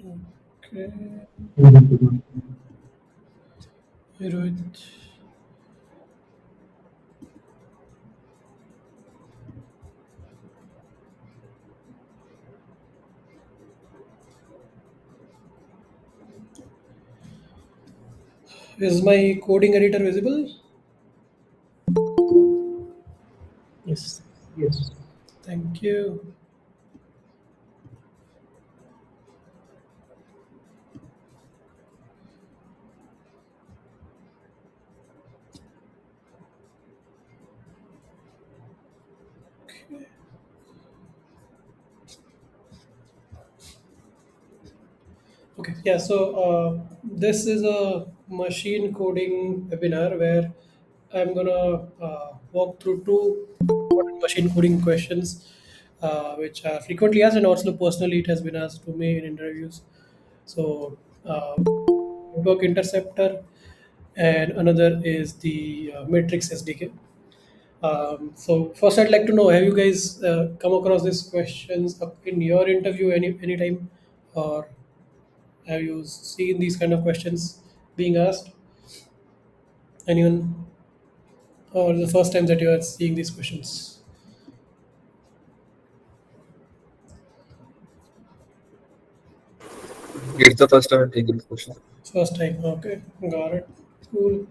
Okay. Rohit. Is my coding editor visible? Yes. Yes. Thank you. Okay, yeah, so this is a machine coding webinar where I'm gonna walk through two important machine coding questions which are frequently asked, and also personally it has been asked to me in interviews. So, Network Interceptor, and another is the Matrix SDK. So first, I'd like to know: have you guys come across these questions in your interview any time, or have you seen these kind of questions being asked? Anyone, or the first time that you are seeing these questions? It's the first time I'm taking this question. First time. Okay, got it. Cool.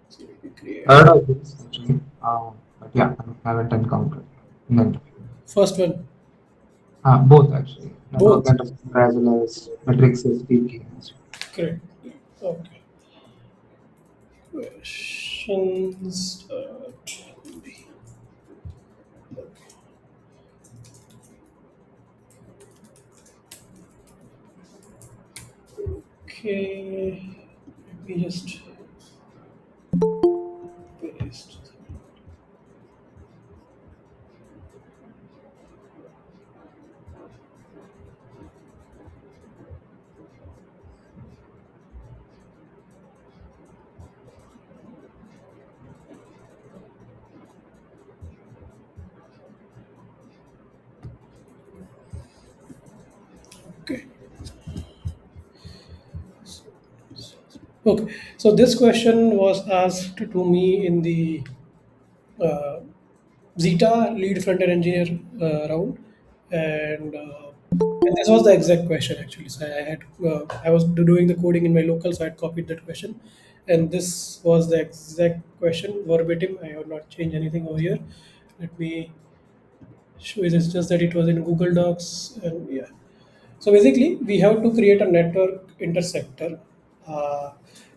So let me create Heard of this actually, but yeah, I haven't encountered in the interview. first one. Both actually, network Both. interceptor as well as metrics speaking. Great. Okay. Questions. Okay. Let me just paste. Okay. Okay. So this question was asked to me in the uh, Zeta lead front-end engineer round, and this was the exact question actually. So I was doing the coding in my local, so I had copied that question, and this was the exact question verbatim. I have not changed anything over here. Let me show you this. Just that it was in Google Docs, and yeah. So basically, we have to create a network interceptor, uh,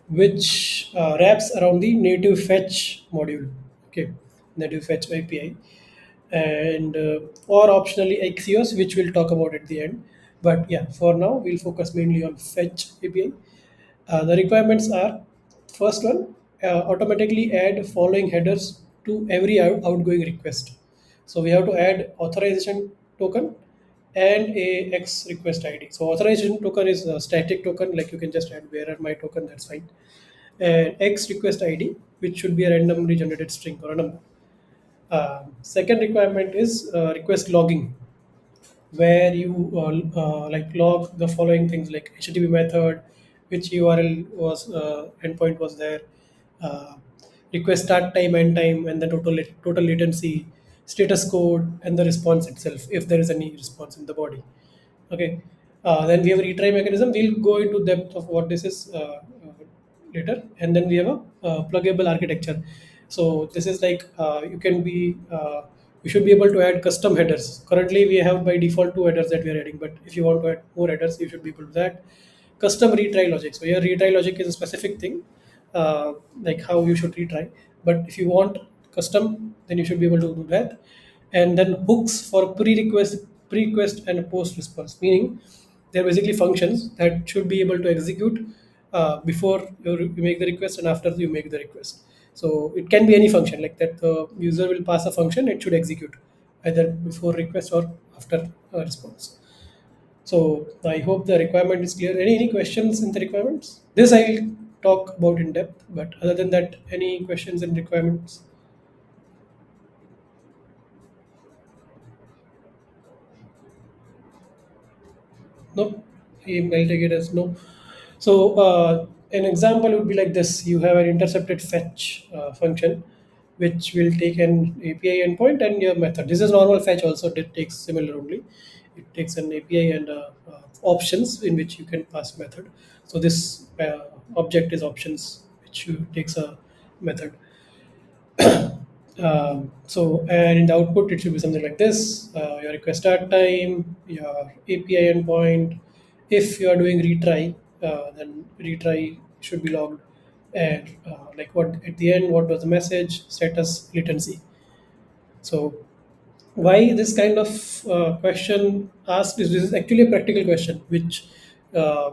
which wraps around the native fetch module. Okay, native fetch API, and or optionally Axios, which we'll talk about at the end. But yeah, for now, we'll focus mainly on fetch API. The requirements are: first one, automatically add following headers to every outgoing request. So we have to add authorization token and a X request ID. So authorization token is a static token, like you can just add bearer my token, that's fine. And X request ID, which should be a randomly generated string or a number. Second requirement is request logging, where you like log the following things like HTTP method, which URL was endpoint was there, uh, request start time, end time, and the total latency, status code, and the response itself if there is any response in the body. Okay. Then we have a retry mechanism. We'll go into depth of what this is later, and then we have a pluggable architecture. So this is like you should be able to add custom headers. Currently, we have by default two headers that we are adding, but if you want to add more headers, you should be able to do that. Custom retry logic. So your retry logic is a specific thing, like how you should retry. But if you want custom, then you should be able to do that. And then hooks for pre-request and post response, meaning they're basically functions that should be able to execute before you make the request and after you make the request. So it can be any function like that. The user will pass a function; it should execute either before request or after response. So I hope the requirement is clear. Any questions in the requirements? This I'll talk about in depth, but other than that, any questions and requirements? No. I'll take it as no. So an example would be like this: you have an intercepted fetch function, which will take an API endpoint and your method. This is normal fetch also. That takes similar only. It takes an API and options in which you can pass method. So this object is options, which takes a method. So and in the output it should be something like this: your request start time, your API endpoint. If you are doing retry, then retry should be logged, and like what at the end, what was the message, status, latency. So why this kind of question asked is, this is actually a practical question, which uh,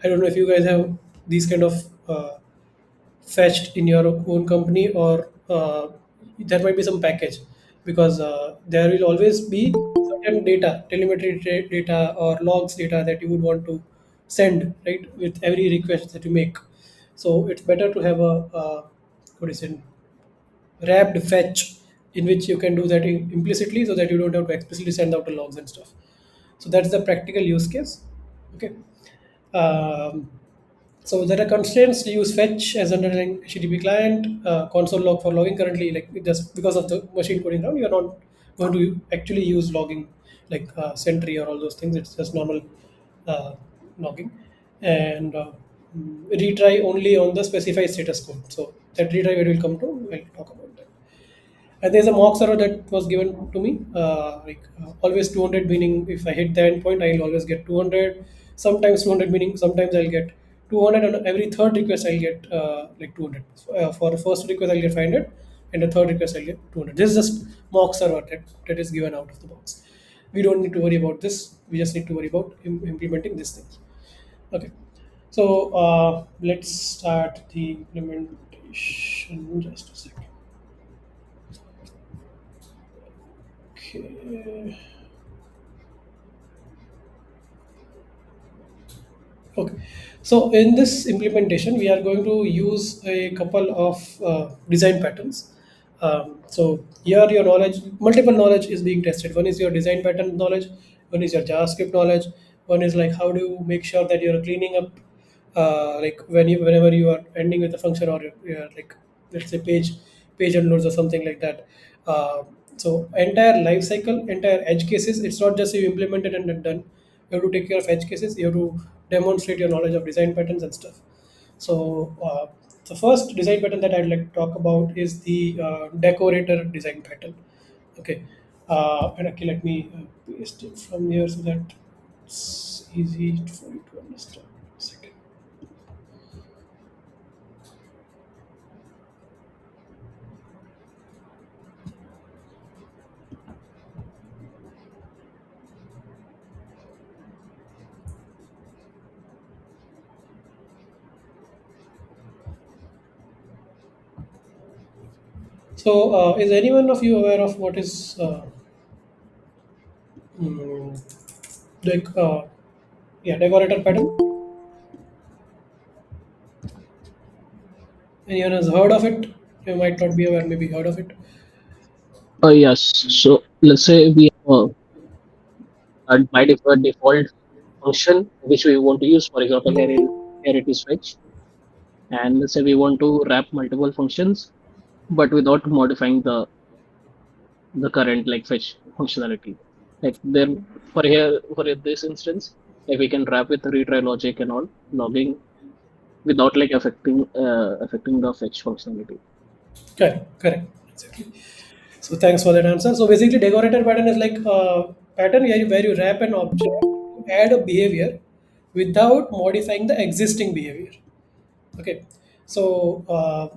I don't know if you guys have these kind of fetched in your own company, or there might be some package, because there will always be certain data, telemetry data or logs data that you would want to send, right, with every request that you make. So it's better to have a what is it, wrapped fetch, in which you can do that implicitly, so that you don't have to explicitly send out the logs and stuff. So that's the practical use case. Okay. um, so there are constraints to use fetch as underlying HTTP client, console log for logging. Currently, like just because of the machine coding round, you are not going to actually use logging like Sentry or all those things. It's just normal uh, logging, and retry only on the specified status code. So that retry we will come to. I'll talk about that. And there's a mock server that was given to me, always 200, meaning if I hit the endpoint, I'll always get 200. Sometimes 200, meaning sometimes I'll get 200, and every third request I'll get like 200. For the first request, I'll get 500, and the third request, I'll get 200. This is just mock server that is given out of the box. We don't need to worry about this. We just need to worry about implementing these things. Okay. So let's start the implementation. Just a second. Okay. Okay. So in this implementation, we are going to use a couple of design patterns. So here your knowledge, multiple knowledge is being tested. One is your design pattern knowledge, one is your JavaScript knowledge, one is like how do you make sure that you're cleaning up, like whenever you are ending with a function, or you're like, let's say page unloads or something like that. Uh, so entire life cycle, entire edge cases. It's not just you implement it and then done. You have to take care of edge cases. You have to demonstrate your knowledge of design patterns and stuff. So the first design pattern that I'd like to talk about is the decorator design pattern. Okay. And okay, let me paste it from here so that it's easy for you to understand. Second. So, is anyone of you aware of what is mm, like yeah, decorator pattern? Anyone has heard of it? You might not be aware, maybe heard of it. Yes. So let's say we have a default function which we want to use. For example, here it is fetch, and let's say we want to wrap multiple functions, but without modifying the current like fetch functionality. Like then for this instance, like we can wrap with retry logic and all logging without like affecting the fetch functionality. Correct, correct, exactly. So thanks for that answer. So basically, decorator pattern is like a pattern where you wrap an object to add a behavior without modifying the existing behavior. Okay. So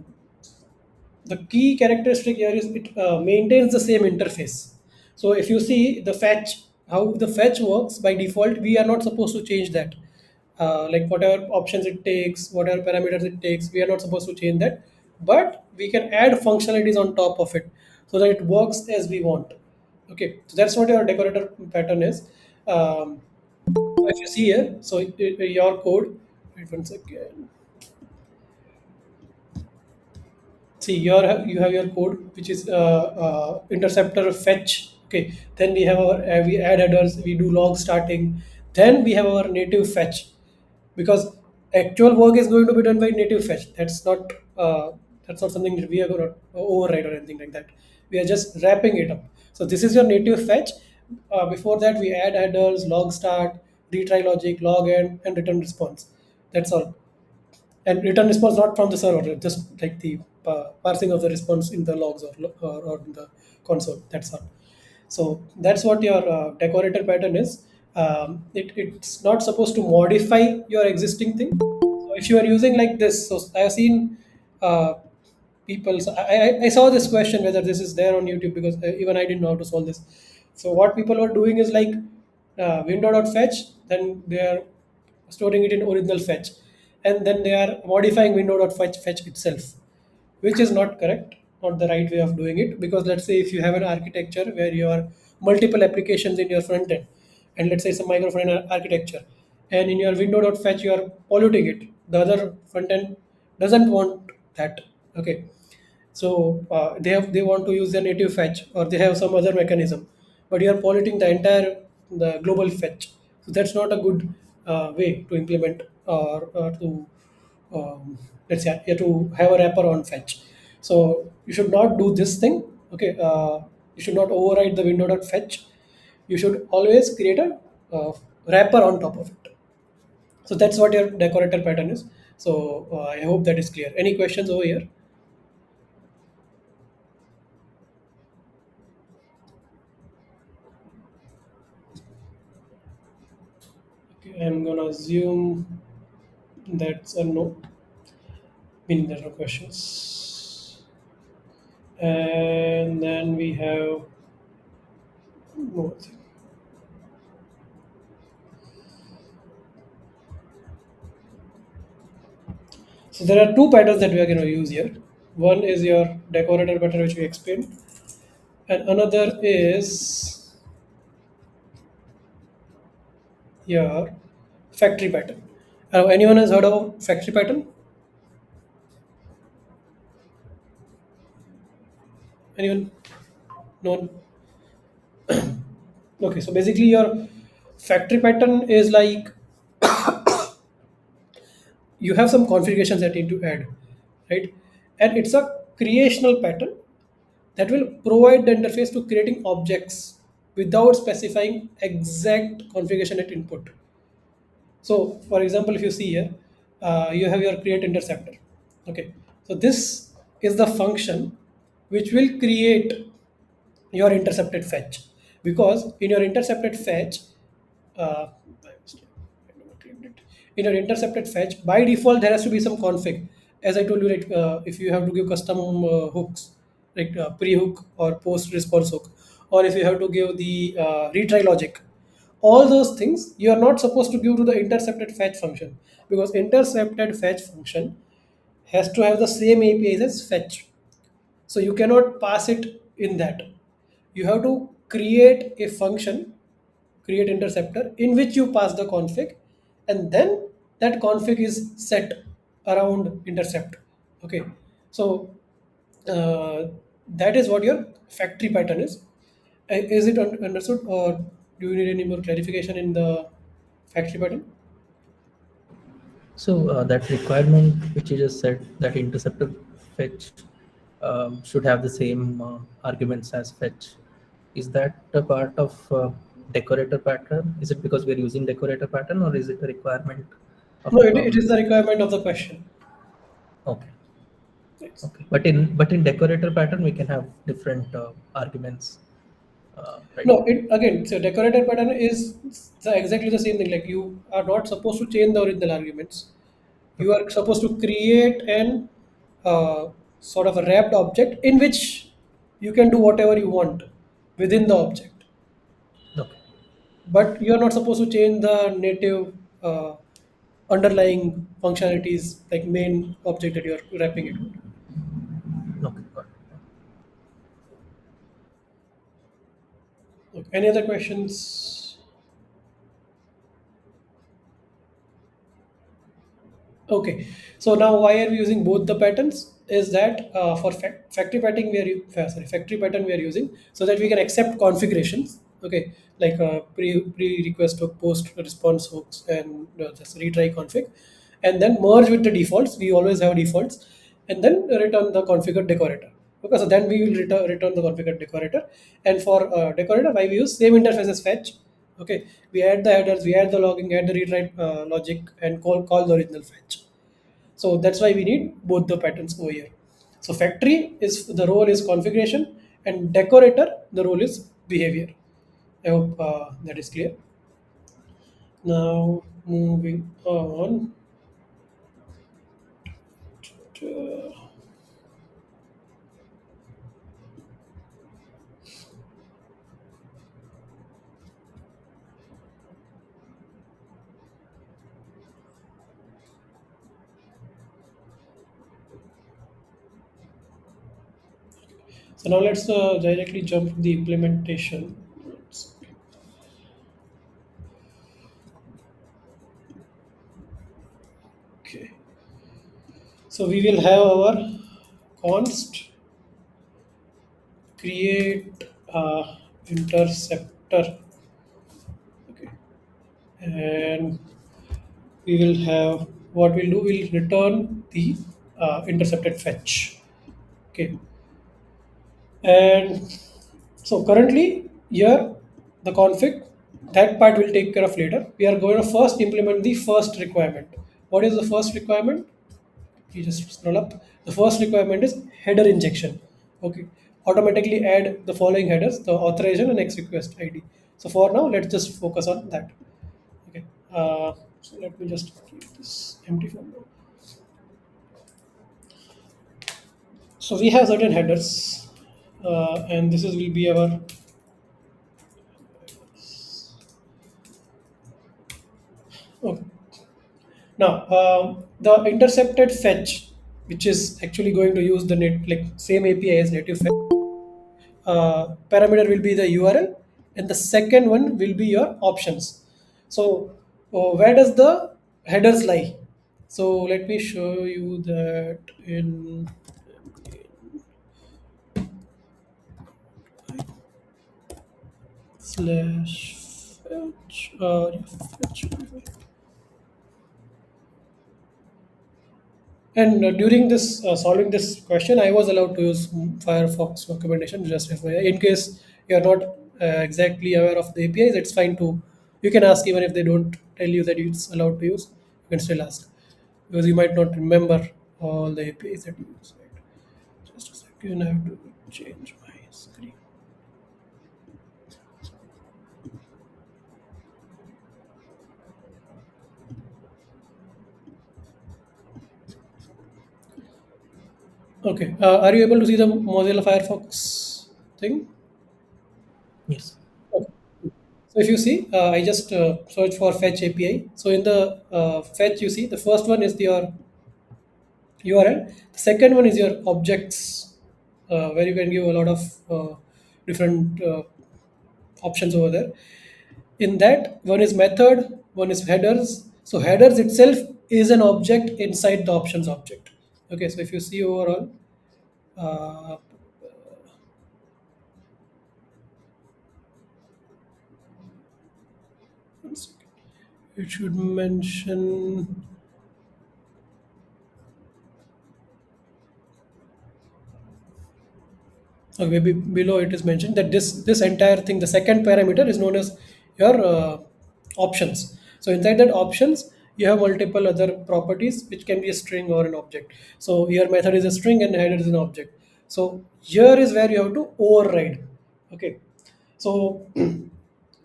the key characteristic here is it maintains the same interface. So if you see the fetch, how the fetch works by default, we are not supposed to change that. Like whatever options it takes, whatever parameters it takes, we are not supposed to change that. But we can add functionalities on top of it so that it works as we want. Okay, so that's what your decorator pattern is. So if you see here, so your code, wait one second. See, you have your code, which is interceptor fetch. Okay, then we have our we add headers, we do log starting, Then we have our native fetch, because actual work is going to be done by native fetch. That's not something that we are going to override or anything like that. We are just wrapping it up. So this is your native fetch. Before that, we add headers, log start, retry logic, log end, and return response. That's all. And return response not from the server, just like the parsing of the response in the logs, or in the console. That's all. So that's what your decorator pattern is. It's not supposed to modify your existing thing. So if you are using like this, so I have seen uh, people. So I saw this question whether this is there on YouTube, because even I didn't know how to solve this. So what people were doing is like window.fetch, then they are storing it in original fetch, and then they are modifying window.fetch itself, which is not correct, not the right way of doing it. Because let's say if you have an architecture where you are multiple applications in your front end, and let's say it's a micro front end architecture, and in your window.fetch you are polluting it, the other front end doesn't want that. Okay, so they want to use their native fetch, or they have some other mechanism, but you are polluting the global fetch. So that's not a good way to implement, or to let's say to have a wrapper on fetch. So you should not do this thing. Okay, you should not override the window.fetch. You should always create a wrapper on top of it. So that's what your decorator pattern is. So I hope that is clear. Any questions over here? Okay, I'm gonna assume that's a no, meaning there are no questions. And then we have no. So there are two patterns that we are going to use here. One is your decorator pattern, which we explained, and another is your factory pattern. Anyone has heard of factory pattern? Anyone? No one? Okay, so basically your factory pattern is like you have some configurations that you need to add, right? And it's a creational pattern that will provide the interface to creating objects without specifying exact configuration at input. So, for example, if you see here, you have your create interceptor. Okay, so this is the function which will create your intercepted fetch, because in your intercepted fetch, uh, in your intercepted fetch, by default there has to be some config. As I told you, like if you have to give custom hooks, like pre-hook or post-response hook, or if you have to give the retry logic, all those things you are not supposed to give to the intercepted fetch function, because intercepted fetch function has to have the same APIs as fetch. So you cannot pass it in that. You have to create a function, create interceptor, in which you pass the config, and then that config is set around intercept. Okay, so uh, that is what your factory pattern is. Is it understood, or do you need any more clarification in the factory pattern? So that requirement which you just said, that interceptor fetch should have the same arguments as fetch. Is that a part of decorator pattern? Is it because we're using decorator pattern, or is it a requirement of No, the it is problem? the requirement of the question. Okay. Yes. Okay. But in decorator pattern we can have different arguments, right? No, it again. So decorator pattern is exactly the same thing. Like you are not supposed to change the original arguments. You Okay. are supposed to create an sort of a wrapped object in which you can do whatever you want within the object. Okay. But you are not supposed to change the native underlying functionalities, like main object that you are wrapping it with. Okay. Got it. Okay. Any other questions? Okay, so now why are we using both the patterns? Is that for factory pattern we are factory pattern we are using so that we can accept configurations. Okay, like pre request hook, post response hooks, and just retry config, and then merge with the defaults. We always have defaults, and then return the configured decorator. Okay, so then we will return the configured decorator, and for decorator, why we use same interface as fetch. Okay, we add the headers, we add the logging, add the retry logic, and call the original fetch. So that's why we need both the patterns over here. So factory is the role is configuration, and decorator the role is behavior. I hope that is clear. Now moving on to, so now let's directly jump to the implementation. Okay, so we will have our const create interceptor. Okay, and we will have what we'll do, we'll return the intercepted fetch. Okay, and so currently here the config, that part will take care of later. We are going to first implement the first requirement. What is the first requirement? You just scroll up. The first requirement is header injection. Okay, automatically add the following headers: the authorization and next request id. So for now let's just focus on that. Okay, so let me just keep this empty for now. So we have certain headers, and this is will be our. Okay. Now the intercepted fetch, which is actually going to use the net like same API as native fetch, parameter will be the URL, and the second one will be your options. So where does the headers lie? So let me show you that in slash fetch fetch. And during this solving this question, I was allowed to use Firefox documentation just FYI. In case you are not exactly aware of the APIs, it's fine to. You can ask even if they don't tell you that it's allowed to use. You can still ask because you might not remember all the APIs that you use. Right? Just a second, I have to change my screen. Okay, are you able to see the Mozilla Firefox thing? Yes. Okay. So if you see, I just search for fetch API. So in the fetch, you see the first one is your URL. The second one is your objects, where you can give a lot of different options over there. In that, one is method, one is headers. So headers itself is an object inside the options object. Okay, so if you see overall, uh, one second. It should mention. Okay, below it is mentioned that this entire thing, the second parameter is known as your options. So inside that options, you have multiple other properties which can be a string or an object. So your method is a string and header is an object. So here is where you have to override. Okay, so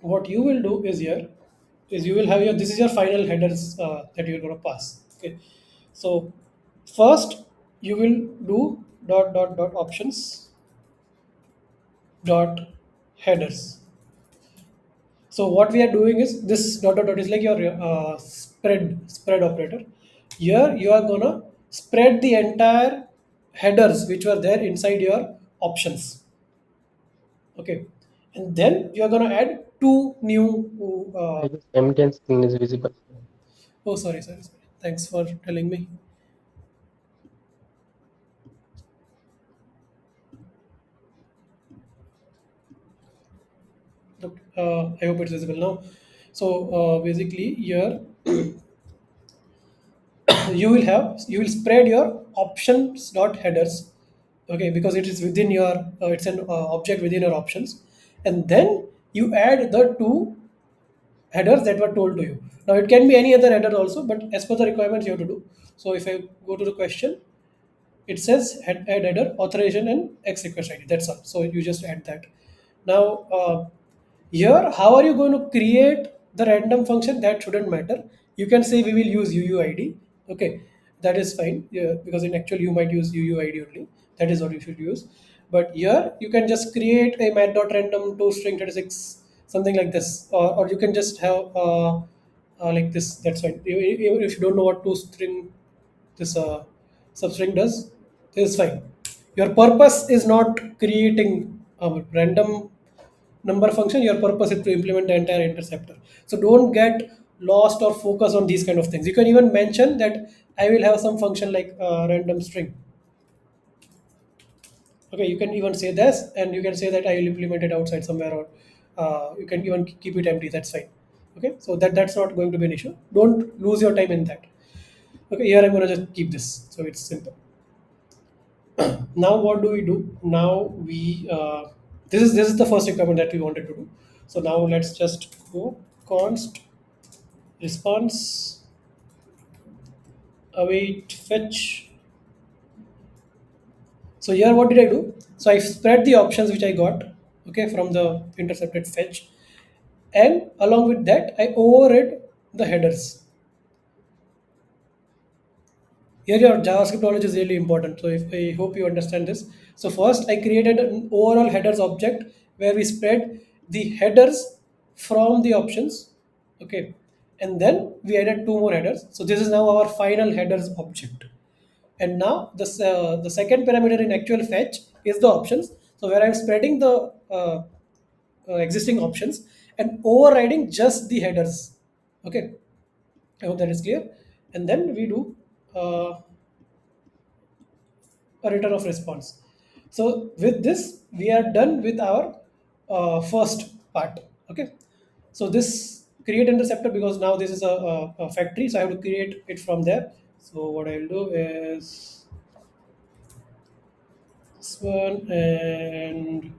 what you will do is here is you will have your this is your final headers that you're going to pass. Okay, so first you will do dot options dot headers. So what we are doing is this dot is like your spread operator. Here you are gonna spread the entire headers which were there inside your options. Okay, and then you are gonna add two new. I guess M10 screen is visible. Oh, sorry. Thanks for telling me. I hope it's visible now. So basically here you will spread your options dot headers, okay, because it is within your it's an object within your options, and then you add the two headers that were told to you. Now it can be any other header also, but as per the requirements you have to do. So if I go to the question, it says add header, authorization, and X request ID. That's all. So you just add that. Now here, how are you going to create the random function? That shouldn't matter. You can say we will use UUID. Okay, that is fine. Yeah, because in actual you might use UUID only. That is what you should use. But here you can just create a mat.random to string 36, something like this, or you can just have like this. That's fine. Even if you don't know what to string this substring does, this is fine. Your purpose is not creating a random number function. Your purpose is to implement the entire interceptor. So don't get lost or focus on these kind of things. You can even mention that I will have some function like random string. Okay, you can even say this, and you can say that I will implement it outside somewhere, or you can even keep it empty. That's fine. Okay, so that's not going to be an issue. Don't lose your time in that. Okay, here I'm going to just keep this, so it's simple. Now what do we do? Now we this is the first requirement that we wanted to do. So now let's just go const response await fetch. So here what did I do? So I spread the options which I got, okay, from the intercepted fetch, and along with that I overrid the headers. Here your JavaScript knowledge is really important. So if I hope you understand this. So first I created an overall headers object where we spread the headers from the options. Okay. And then we added two more headers. So this is now our final headers object. And now the second parameter in actual fetch is the options. So where I'm spreading the existing options and overriding just the headers. Okay. I hope that is clear. And then we do a return of response. So with this, we are done with our first part. Okay. So this create interceptor, because now this is a factory, so I have to create it from there. So what I'll do is this one, and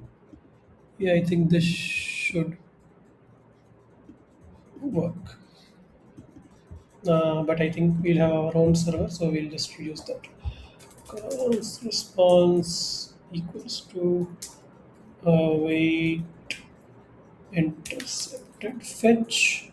yeah, I think this should work. But I think we'll have our own server, so we'll just use that. Calls response equals to wait intercepted fetch.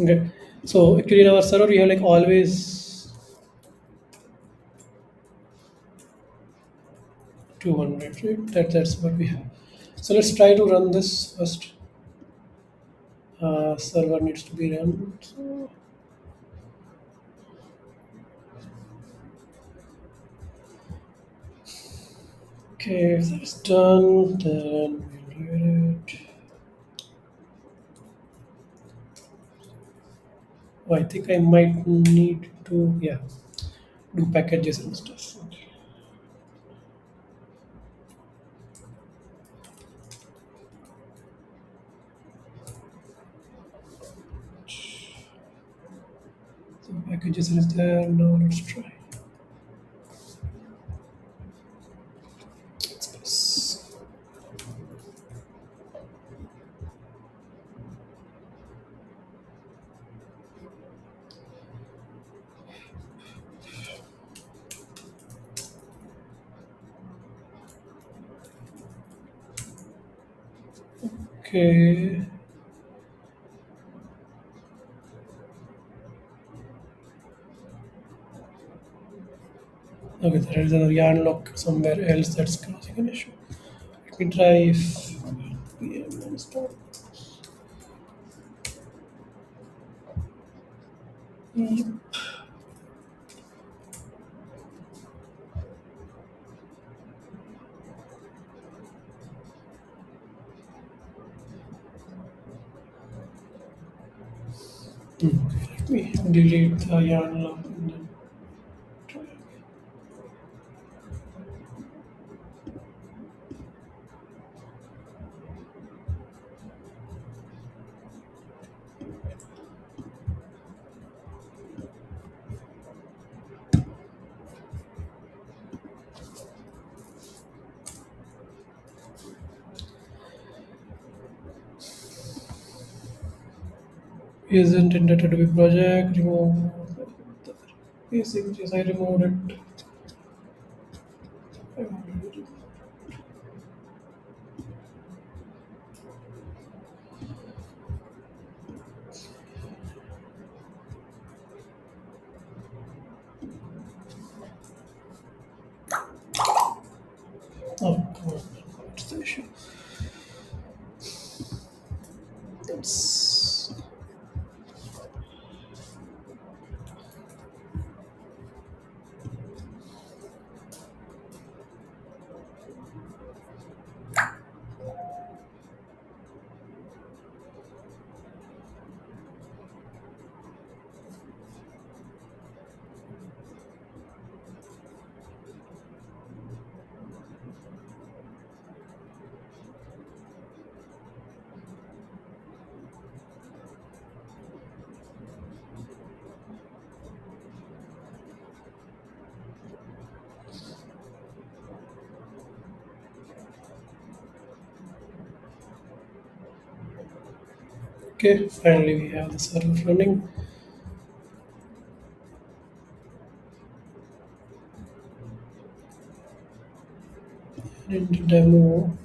Okay, so actually in our server we have like always 200, right? That's what we have. So let's try to run this first. Server needs to be run. So, okay, if that's done, then we'll do it. Oh, I think I might need to, yeah, do packages and stuff. Okay. So packages is there. Now let's try. Express. Okay. Okay, there is a yarn lock somewhere else that's causing an issue. Let me try if VM install. Okay, let me delete the yarn log and then try again. Isn't intended to be project. Remove the basic. Yes, I removed it. I wanted to oh, come on. What's the issue? That's okay. Finally, we have the server running. In the demo,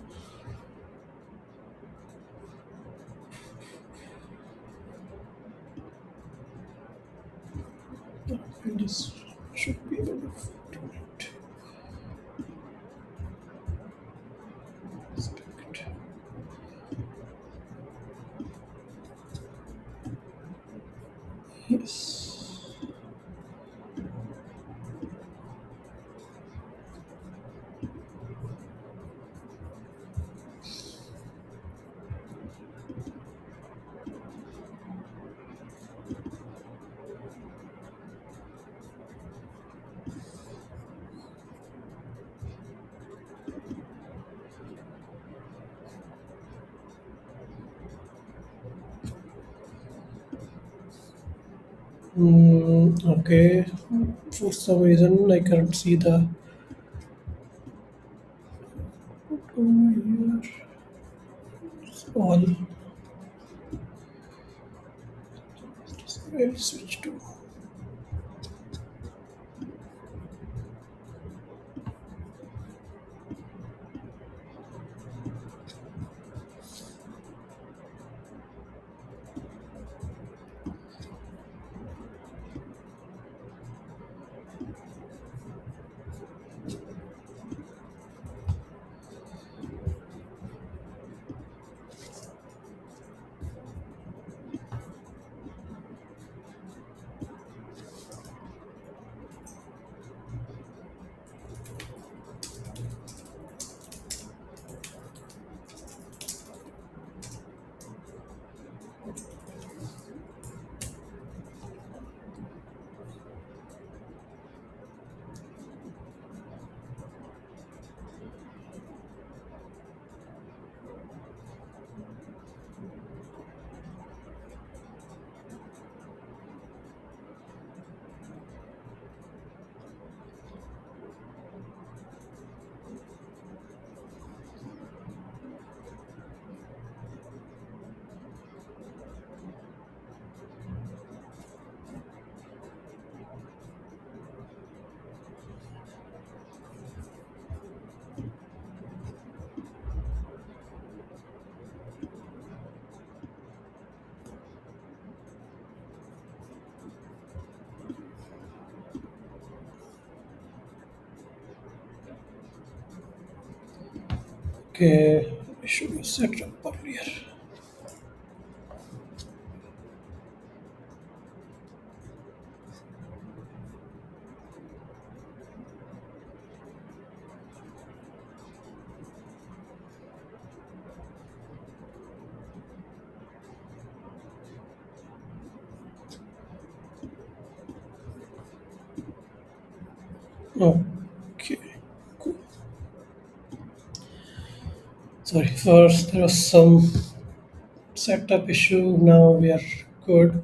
and this should be able to do it. Inspect. Yes. Okay. For some reason, I can't see the over here. It's all. I'll switch to. Okay. I should have set it up earlier. Okay. Cool. Sorry, first there was some setup issue. Now we are good.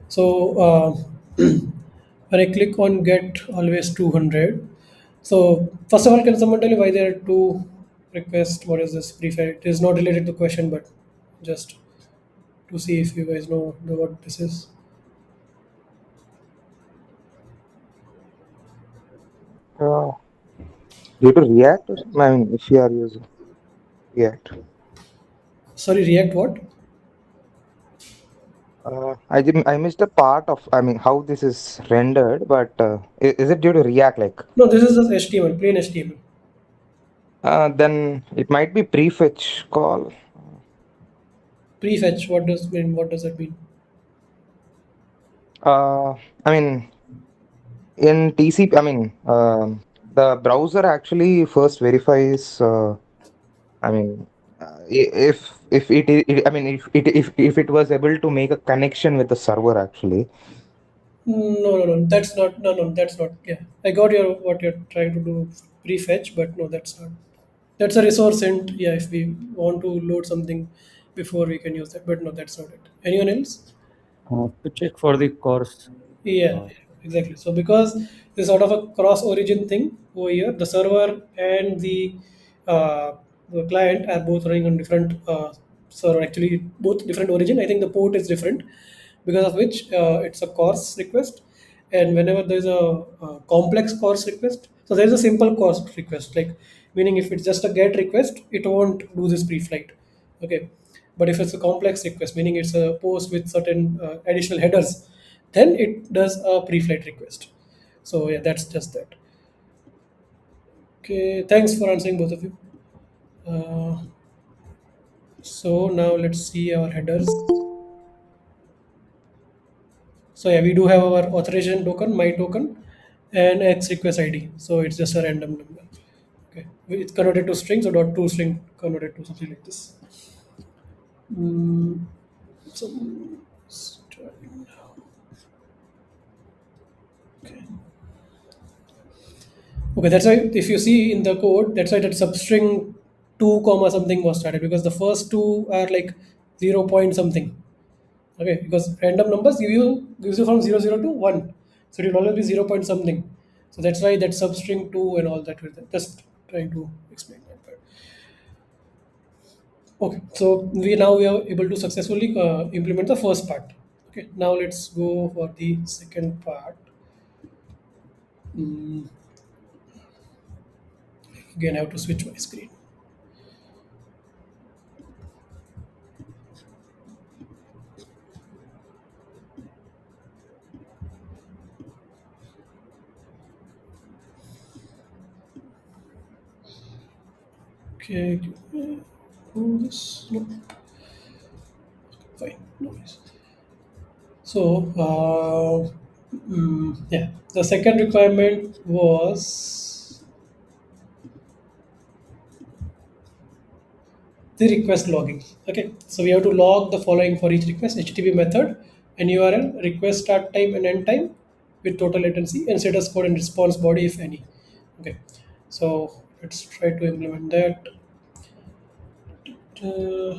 So when I click on get always 200. So first of all, can someone tell me why there are two requests? What is this prefetch? It is not related to question, but just to see if you guys know what this is. Uh, Due to React, I mean, if you are using React, Sorry, React what? I missed a part of, I mean, how this is rendered, but is it due to React? Like, No, this is just HTML, plain HTML. then it might be prefetch call. Prefetch. What does mean? What does that mean? I mean, in TCP, I mean, the browser actually first verifies. I mean, if I mean, if it was able to make a connection with the server, actually. No, no, no. That's not. No, no. That's not. Yeah, I got your what you're trying to do. Prefetch, but no, that's not. That's a resource hint. Yeah, if we want to load something before we can use that, but no, that's not it. Anyone else? To check for the course. Yeah, Uh, exactly. So because this sort of a cross origin thing over here, the server and uh, the client are both running on different server. Actually, both different origin. I think the port is different, because of which it's a course request. And whenever there's a complex course request, so there's a simple course request, like meaning if it's just a get request, it won't do this pre-flight. Okay, but if it's a complex request, meaning it's a post with certain additional headers, then it does a pre-flight request. So yeah, that's just that. Okay, thanks for answering both of you. uh, so now let's see our headers. So yeah, we do have our authorization token, my token, and x request id, so it's just a random number. Okay, it's converted to string, so dot to string converted to something like this. mm, so okay. Okay, that's why if you see in the code, that's why that substring 2 comma something was started, because the first two are like 0 point something. Okay, because random numbers gives you from 0 0 to 1, so it will always be 0 point something. So that's why that substring 2 and all that. Just trying to explain that part. Okay, so we are able to successfully implement the first part. Okay, now let's go for the second part. Mm, Again, I have to switch my screen. Okay, do this. No, fine, no worries. So, yeah, the second requirement was the request logging. Okay, so we have to log the following for each request: HTTP method and URL, request start time and end time with total latency, and status code and response body if any. Okay, so let's try to implement that. Uh,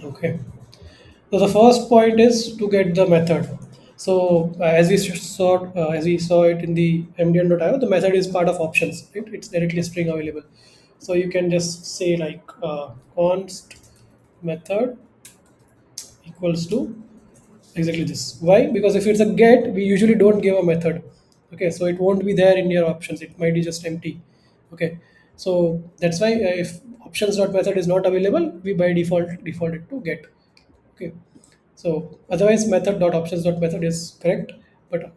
okay. So the first point is to get the method. So as we saw it in the mdn.io, the method is part of options. Right? It's directly string available. So you can just say like const method equals to exactly this. Why? Because if it's a get, we usually don't give a method. Okay, so it won't be there in your options. It might be just empty. Okay, so that's why if options.method is not available, we by default it to get. Okay, so otherwise method.options.method is correct, but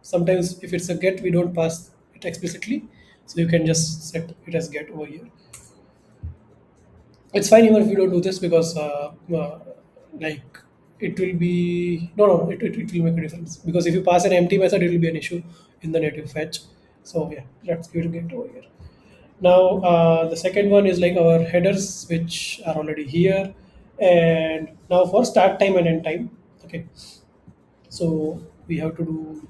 sometimes if it's a get, we don't pass it explicitly, so you can just set it as get over here. It's fine even if you don't do this, because like it will be it will make a difference, because if you pass an empty method, it will be an issue in the native fetch. So yeah, let's get over here. Now the second one is like our headers, which are already here, and now for start time and end time. Okay, so we have to do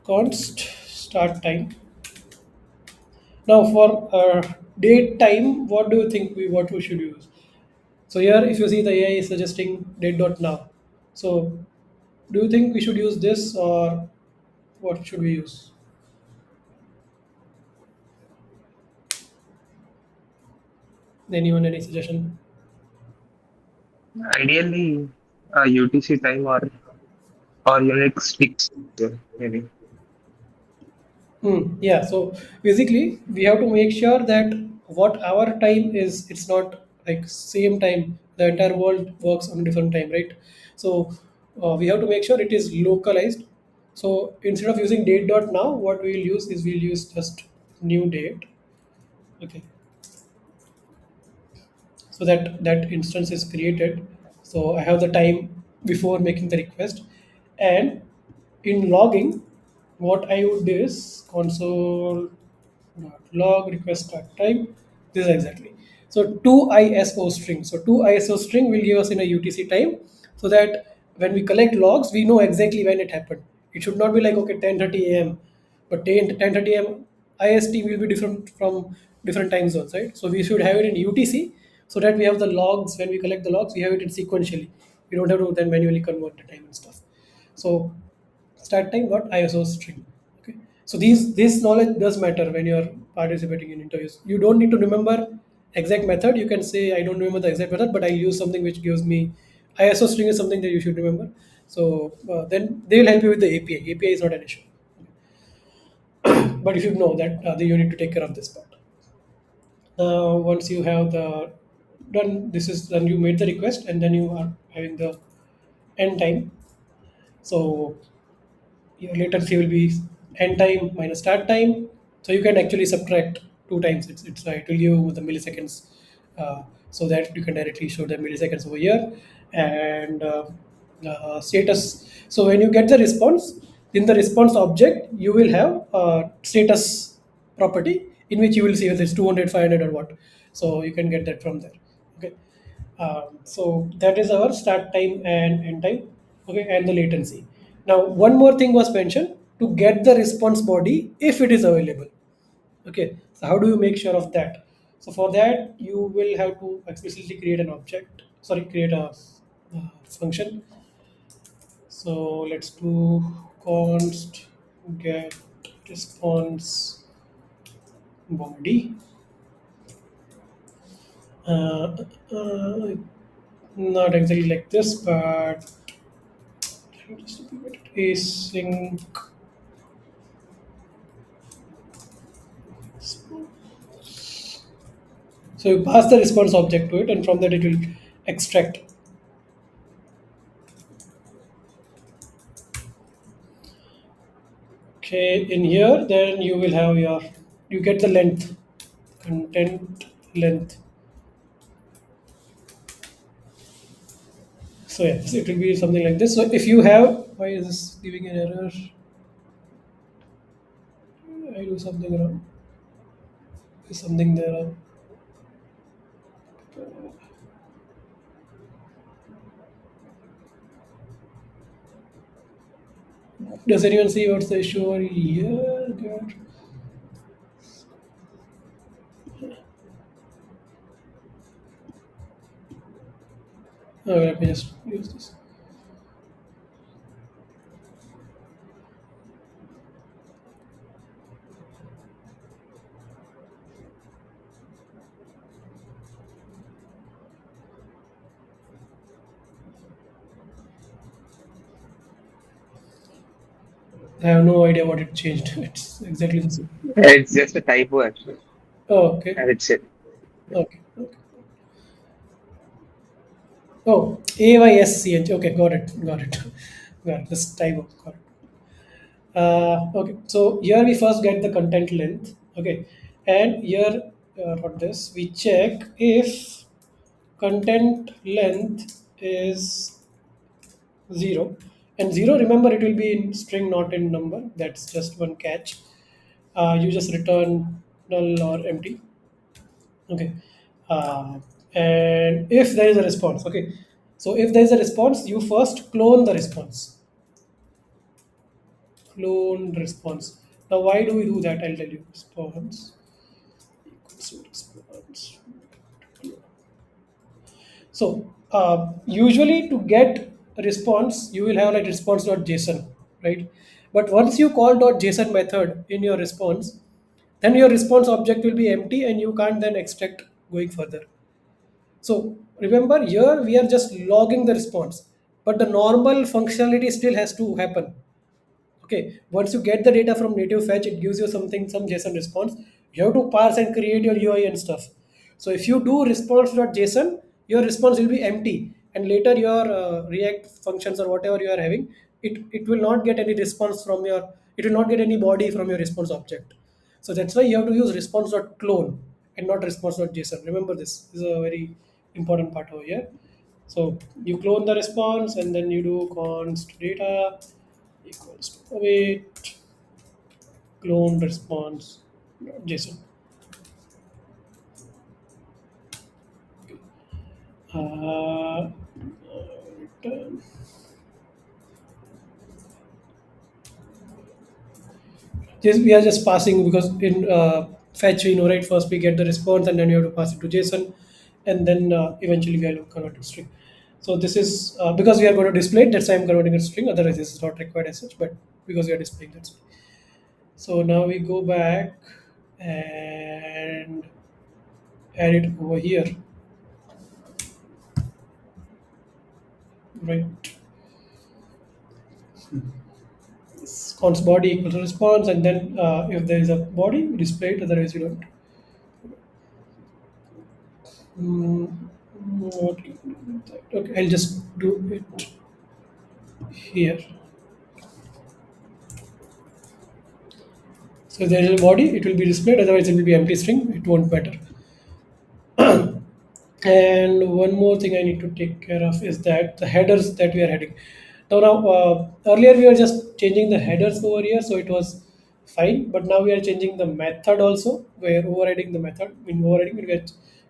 const start time. Now for date time, what do you think what we should use? So here, if you see, the AI is suggesting date dot now. So do you think we should use this, or what should we use? Anyone, any suggestion? Ideally, UTC time or Unix sticks, maybe. Yeah. So basically, we have to make sure that what our time is, it's not like same time. The entire world works on a different time, right? So we have to make sure it is localized. So instead of using date dot now, what we'll use is we'll use just new date. Okay. So that that instance is created. So I have the time before making the request, and in logging, what I would do is console log request start time. This is exactly, so two ISO string. So two ISO string will give us in a UTC time, so that when we collect logs, we know exactly when it happened. It should not be like, okay, 10:30 a.m., but 10:30 a.m. IST will be different from different time zones, right? So we should have it in UTC, so that we have the logs. When we collect the logs, we have it in sequentially. We don't have to then manually convert the time and stuff. So start time got ISO string. Okay. So these this knowledge does matter when you're participating in interviews. You don't need to remember exact method. You can say, I don't remember the exact method, but I'll use something which gives me ISO string is something that you should remember. So then they will help you with the API. API is not an issue, but if you know that, then you need to take care of this part. Now, once you have the done, this is then you made the request, and then you are having the end time. So your latency will be end time minus start time. So you can actually subtract two times. It will give you the milliseconds, so that you can directly show the milliseconds over here, and status. So when you get the response, in the response object, you will have status property, in which you will see whether it's 200, 500, or what. So you can get that from there. Okay. So that is our start time and end time, okay, and the latency. Now, one more thing was mentioned, to get the response body if it is available. Okay, so how do you make sure of that? So for that, you will have to explicitly create an object. Sorry, create a function. So let's do const get response body. Uh, uh, Not exactly like this, but just async. So you pass the response object to it, and from that it will extract. Okay, in here, then you will have your, you get the length, content length. So yeah, so it will be something like this. So if you have, why is this giving an error? I do something wrong. Is something there? Does anyone see what's the issue over here? God. Oh, let me just use this. I have no idea what it changed. It's exactly the same. It's just a typo, actually. Oh, okay. That's it. Okay. Okay. Oh, AYSCH. Okay, got it. Got it. Got it. This typo. Got it. Okay, so here we first get the content length. Okay, and here, what this we check if content length is 0, and 0, remember, it will be in string, not in number. That's just one catch. You just return null or empty. Okay. uh, and if there is a response, okay, so if there is a response, you first clone the response. Clone response. Now why do we do that? I'll tell you. Response equals to response. So usually to get a response, you will have like response.json, right? But once you call .json method in your response, then your response object will be empty and you can't then extract going further. So remember, here we are just logging the response, but the normal functionality still has to happen. Okay, once you get the data from native fetch, it gives you something, some JSON response. You have to parse and create your UI and stuff. So if you do response.json, your response will be empty, and later your React functions or whatever you are having, it will not get any response from your, it will not get any body from your response object. So that's why you have to use response.clone and not response.json. Remember this. This is a very important part over here. So you clone the response and then you do const data equals to await clone response JSON. Uh, return. We are just passing because in fetch we know, right, first we get the response and then you have to pass it to JSON, and then eventually we are converting string. So this is because we are going to display it, that's why I'm converting a string. Otherwise this is not required as such, but because we are displaying that. So now we go back and add it over here, right? Const body equals to response, and then if there is a body, we display it. Otherwise, you don't. What can we do with that? Okay, I'll just do it here. So if there is a body, it will be displayed. Otherwise, it will be empty string. It won't matter. And one more thing I need to take care of is that the headers that we are heading. Now, earlier we were just changing the headers over here, so it was fine. But now we are changing the method also. We are overriding the method. In overriding, we are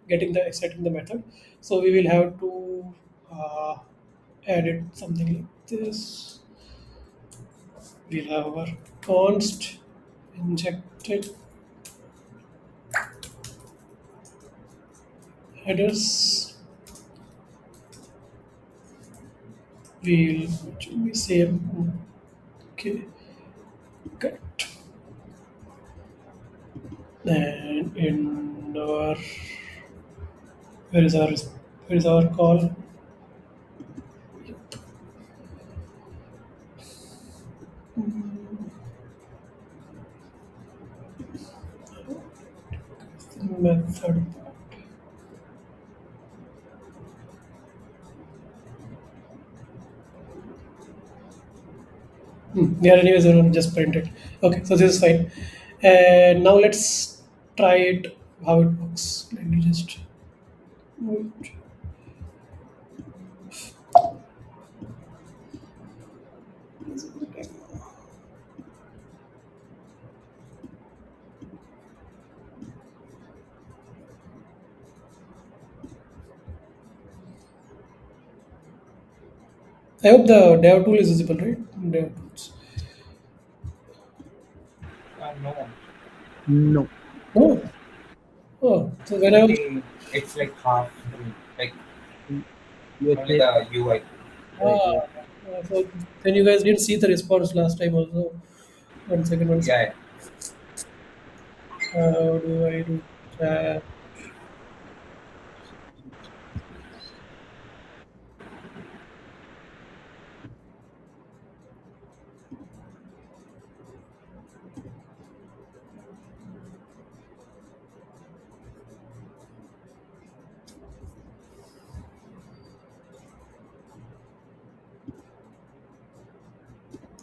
getting the setting the method. So we will have to edit something like this. We'll have our const injected headers. We'll should be same. Okay, cut. And in our where is our call? Method. Yeah, anyways, I will just print it. Okay, so this is fine. And now let's try it how it works. Let me just. I hope the dev tool is visible, right? Dev tools. No, No. Oh, oh. So when I was only it's like half screen, like You only say, the UI. ah, so then you guys didn't see the response last time also. One second, one second. Yeah, How do I do that?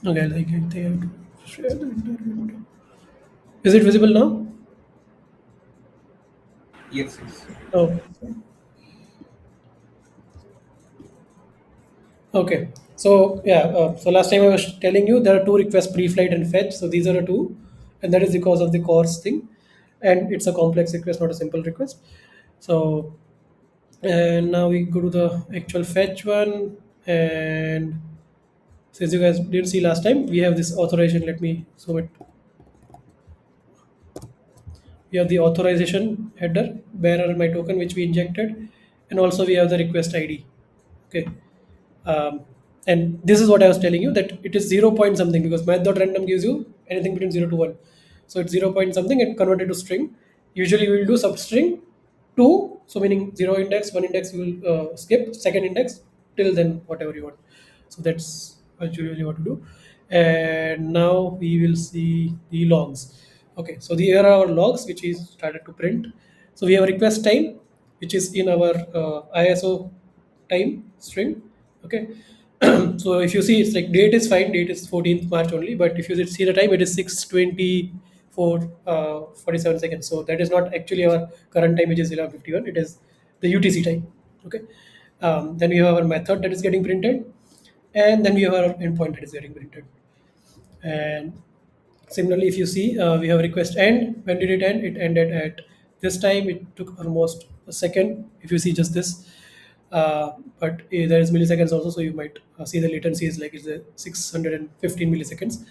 Okay, like I think I have to share the entire window. Is it visible now? yes, yes. Oh, Okay. So yeah. So last time I was telling you there are two requests: pre-flight and fetch. So these are the two, and that is because of the course thing, and it's a complex request, not a simple request. So and now we go to the actual fetch one, and since you guys didn't see last time, we have this authorization. Let me zoom it. We have the authorization header, bearer my token which we injected, and also we have the request ID. Okay. um, and this is what I was telling you, that it is 0 point something, because math.random gives you anything between 0 to 1. So it's 0 point something and converted to string. Usually we will do substring 2, so meaning 0 index, 1 index you will skip, second index till then whatever you want. So that's usually what to do. And now we will see the logs. Okay, so here are our logs which is started to print. So we have request time which is in our ISO time string. Okay. So if you see, it's like date is fine, date is 14th March only, but if you see the time, it is 6:24 47 seconds. So that is not actually our current time, which is 11:51. It is the UTC time. Okay. Then we have our method that is getting printed, and then we have our endpoint that is getting printed. And similarly, if you see, we have request end. When did it end? It ended at this time. It took almost a second. If you see just this, but there is milliseconds also, so you might see the latency is like it's a 615 milliseconds.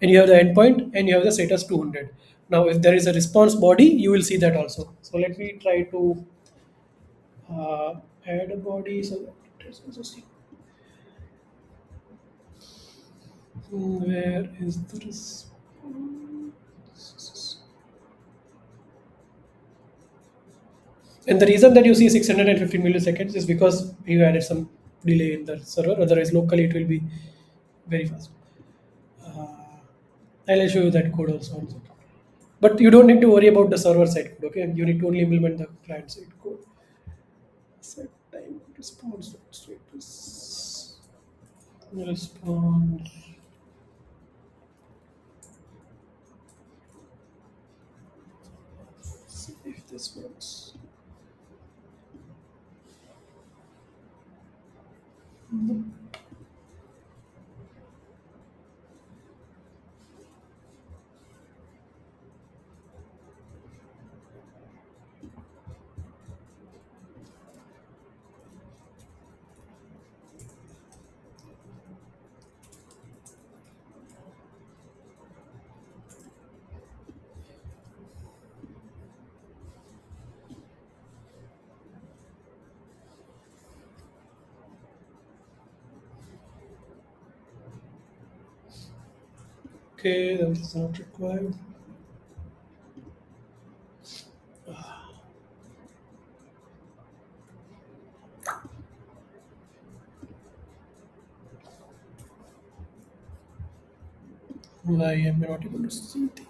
And you have the endpoint, and you have the status 200. Now, if there is a response body, you will see that also. So let me try to uh, add a body so that it is also seen. Where is the response? And the reason that you see 615 milliseconds is because you added some delay in the server. Otherwise, locally it will be very fast. Uh, I'll show you that code also. But you don't need to worry about the server side code. Okay, you need to only implement the client side code. Set time response status response. See if this works. Okay, that is not required. Why am I not able to see the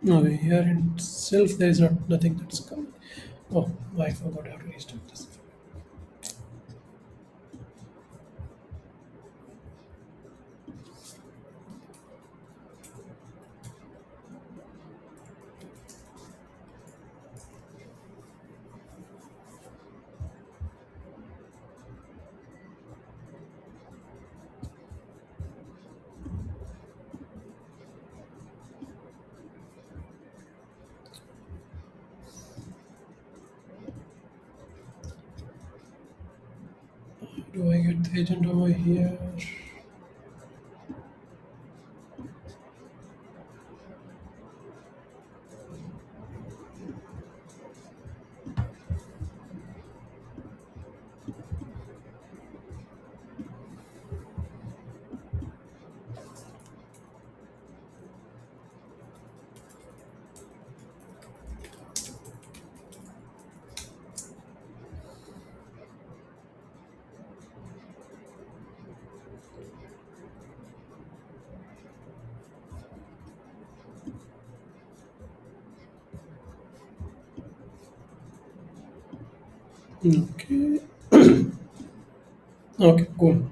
no, here in itself there is not nothing that's coming. Oh, I forgot how to restart this. Do I get the agent over here? Okay. Okay, cool.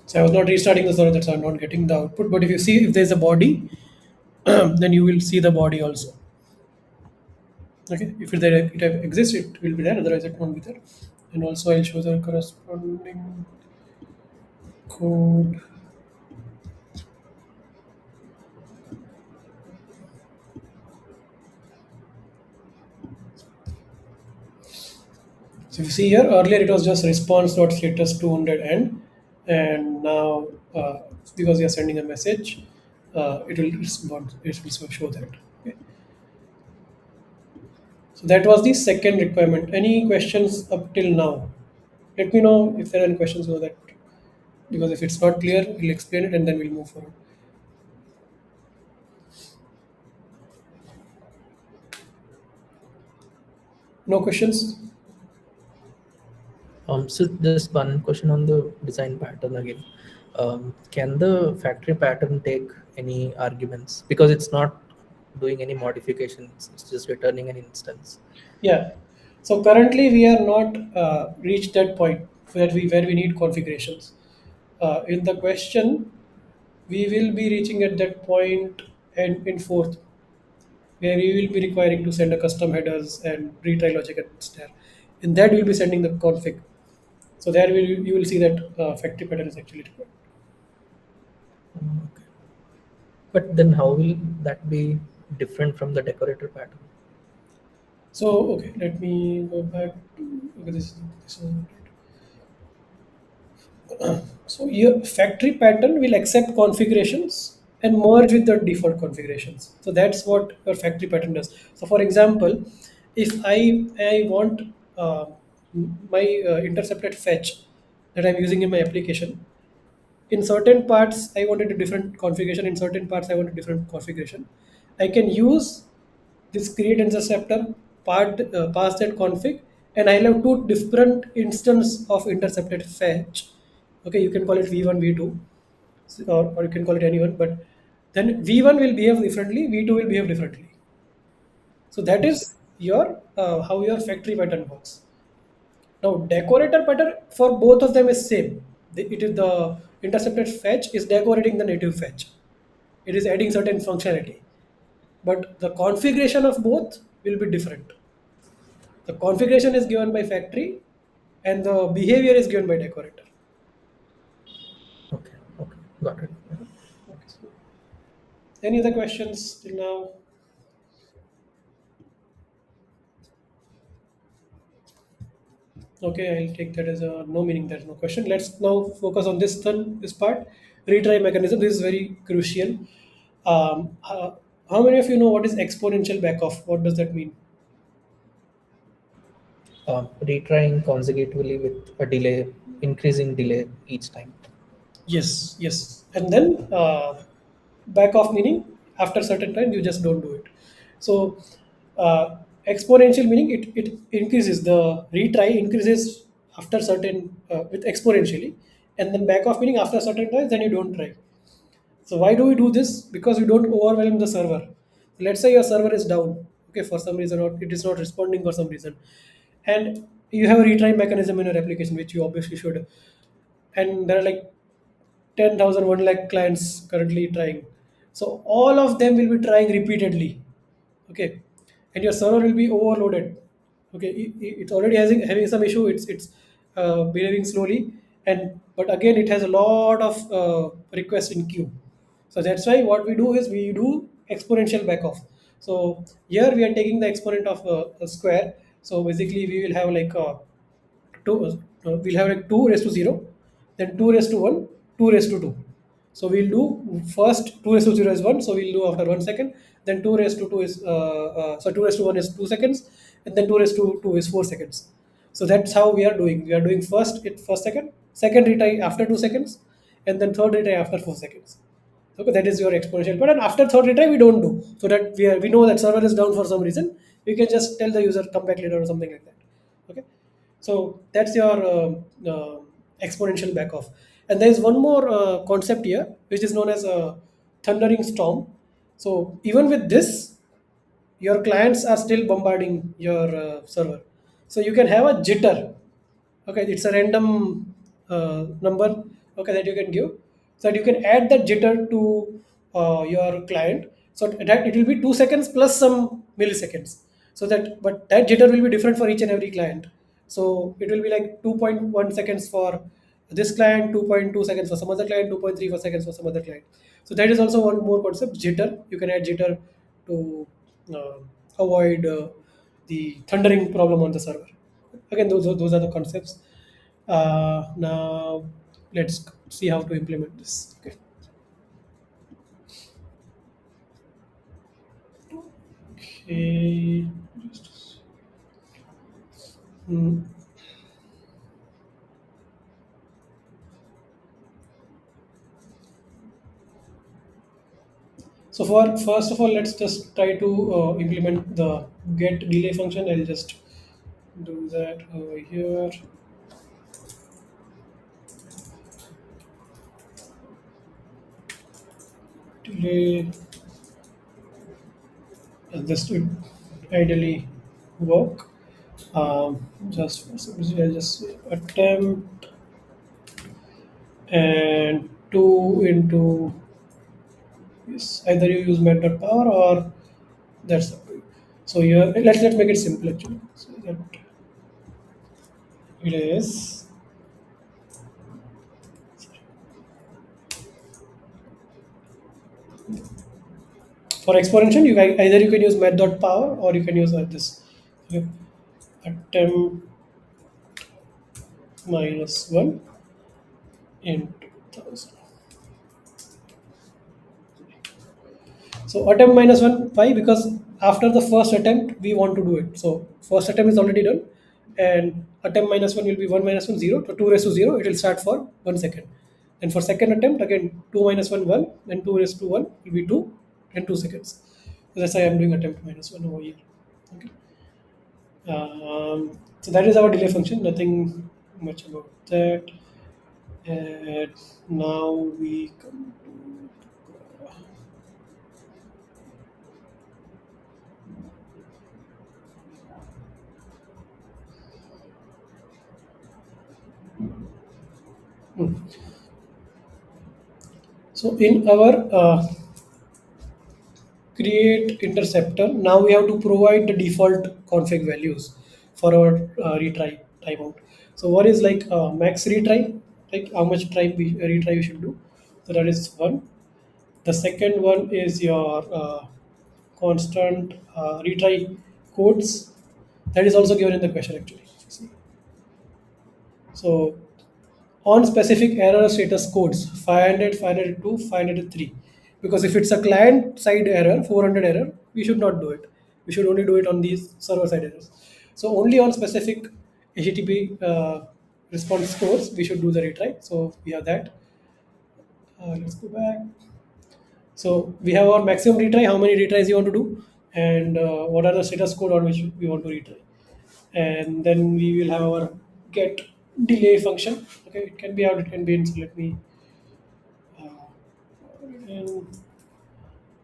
So I was not restarting the server, that's why I'm not getting the output. But if you see if there's a body, then you will see the body also. Okay, if it exists, it will be there. Otherwise, it won't be there. And also, I'll show the corresponding code. So if you see here, earlier it was just response.status 200 and now because you are sending a message, it will respond. It will show that. Okay. So that was the second requirement. Any questions up till now? Let me know if there are any questions over that. Because if it's not clear, we'll explain it and then we'll move forward. No questions? So just one question on the design pattern again. Can the factory pattern take any arguments? Because it's not doing any modifications, it's just returning an instance. Yeah. So currently we are not reached that point where we need configurations. In the question, we will be reaching at that point and in fourth, where we will be requiring to send a custom headers and retry logic and there. In that, we'll be sending the config. So there you will see that factory pattern is actually required. Okay. But then how will that be different from the decorator pattern? So okay, let me go back to okay, this one. So your factory pattern will accept configurations and merge with the default configurations. So that's what your factory pattern does. So for example, if I want my intercepted fetch that I'm using in my application, in certain parts I wanted a different configuration, in certain parts I want a different configuration. I can use this create interceptor pass that config, and I'll have two different instance of intercepted fetch. Okay, you can call it v1 v2, or you can call it anyone, but then v1 will behave differently, v2 will behave differently. So that Okay. is your how your factory pattern works. Now, decorator pattern for both of them is same. It is the intercepted fetch is decorating the native fetch. It is adding certain functionality, but the configuration of both will be different. The configuration is given by factory, and the behavior is given by decorator. Okay. Okay. Got it. Any other questions till now? Okay, I'll take that as a no, meaning there's no question. Let's now focus on this part. Retry mechanism. This is very crucial. Um, uh, how many of you know what is exponential backoff? What does that mean? Retrying consecutively with a delay, increasing delay each time. Yes, yes. And then back off meaning after certain time you just don't do it. So exponential meaning it increases, the retry increases after certain with exponentially, and then back off meaning after certain times then you don't try. So why do we do this? Because we don't overwhelm the server. Let's say your server is down, okay, for some reason, or it is not responding for some reason, and you have a retry mechanism in your application, which you obviously should, and there are like 10,000, 1 lakh clients currently trying. So all of them will be trying repeatedly. Okay. And your server will be overloaded. Okay. It's already having some issue. It's behaving slowly. But again, it has a lot of requests in queue. So that's why what we do is we do exponential backoff. So here we are taking the exponent of a square. So basically we will have like 2 we'll have like 2 raised to 0, then 2 raised to 1, 2 raised to 2. So we'll do first 2 raised to 0 is 1, so we'll do after 1 second, then 2 raised to 2 is 2 raised to 1 is 2 seconds, and then 2 raised to 2 is 4 seconds. So that's how we are doing first second retry after 2 seconds, and then third retry after 4 seconds. Okay, that is your exponential pattern. After third retry, we don't do, so that we know that server is down for some reason. We can just tell the user come back later or something like that. Okay, so that's your exponential backoff. And there is one more concept here, which is known as a thundering storm. So even with this, your clients are still bombarding your server. So you can have a jitter. Okay, it's a random number, okay, that you can give, so that you can add that jitter to your client, so that it will be 2 seconds plus some milliseconds, so that, but that jitter will be different for each and every client. So it will be like 2.1 seconds for this client, 2.2 seconds for some other client, 2.34 seconds for some other client. So that is also one more concept, jitter. You can add jitter to uh, avoid the thundering problem on the server. Again, those are the concepts. Now let's see how to implement this. Okay. Okay. Hmm. So for first of all, let's just try to implement the get delay function. I'll just do that over here. Delay. This would ideally work. Just for simplicity, I'll just say attempt and 2 into yes. Either you use met.power or that's up to you. So here, let's make it simple actually. So that it is for exponential. You can, either you can use met.power or you can use this. Okay. Attempt minus 1 into 1000. So attempt minus 1, why? Because after the first attempt, we want to do it. So first attempt is already done, and attempt minus 1 will be 1 minus 1, 0. So 2 raised to 0, it will start for 1 second. And for second attempt, again 2 minus 1, 1, and 2 raised to 1 will be 2 and 2 seconds. So that's why I'm doing attempt minus 1 over here. Okay. So that is our delay function, nothing much about that. And now we come to so in our create interceptor, now we have to provide the default config values for our retry timeout. So what is like max retry, like how much retry we should do. So that is one. The second one is your constant retry codes. That is also given in the question actually. See. So on specific error status codes 500, 502, 503, because if it's a client side error 400 error, we should not do it. We should only do it on these server side errors. So only on specific http response codes we should do the retry. So we have that. Let's go back. So we have our maximum retry, how many retries you want to do, and what are the status code on which we want to retry. And then we will have our get delay function. Okay, it can be out, it can be in. So let me and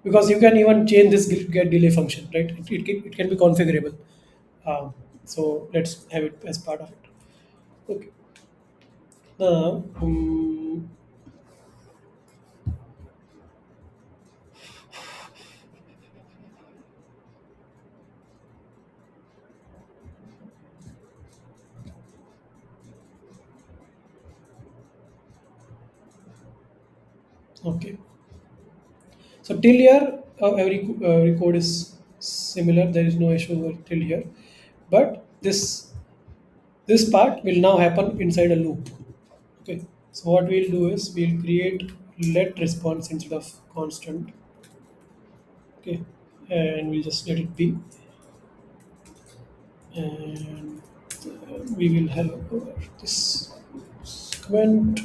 because you can even change this get delay function, right? It can be configurable. So let's have it as part of it. Okay. Now, okay. So till here, every code is similar. There is no issue till here, but this part will now happen inside a loop. Okay. So what we'll do is we'll create let response instead of constant. Okay, and we'll just let it be, and we will have our this comment,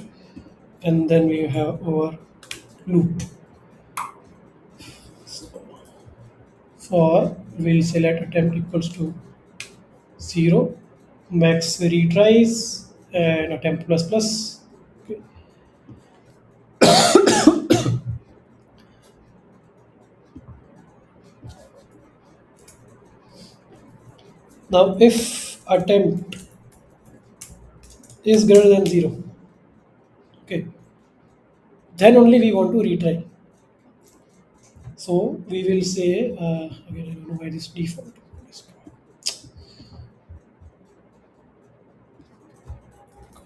and then we have our loop. So for we'll say let attempt equals to 0, max retries and attempt plus plus. Okay. Now if attempt is greater than 0. Okay, then only we want to retry. So we will say, again, I don't know why this default is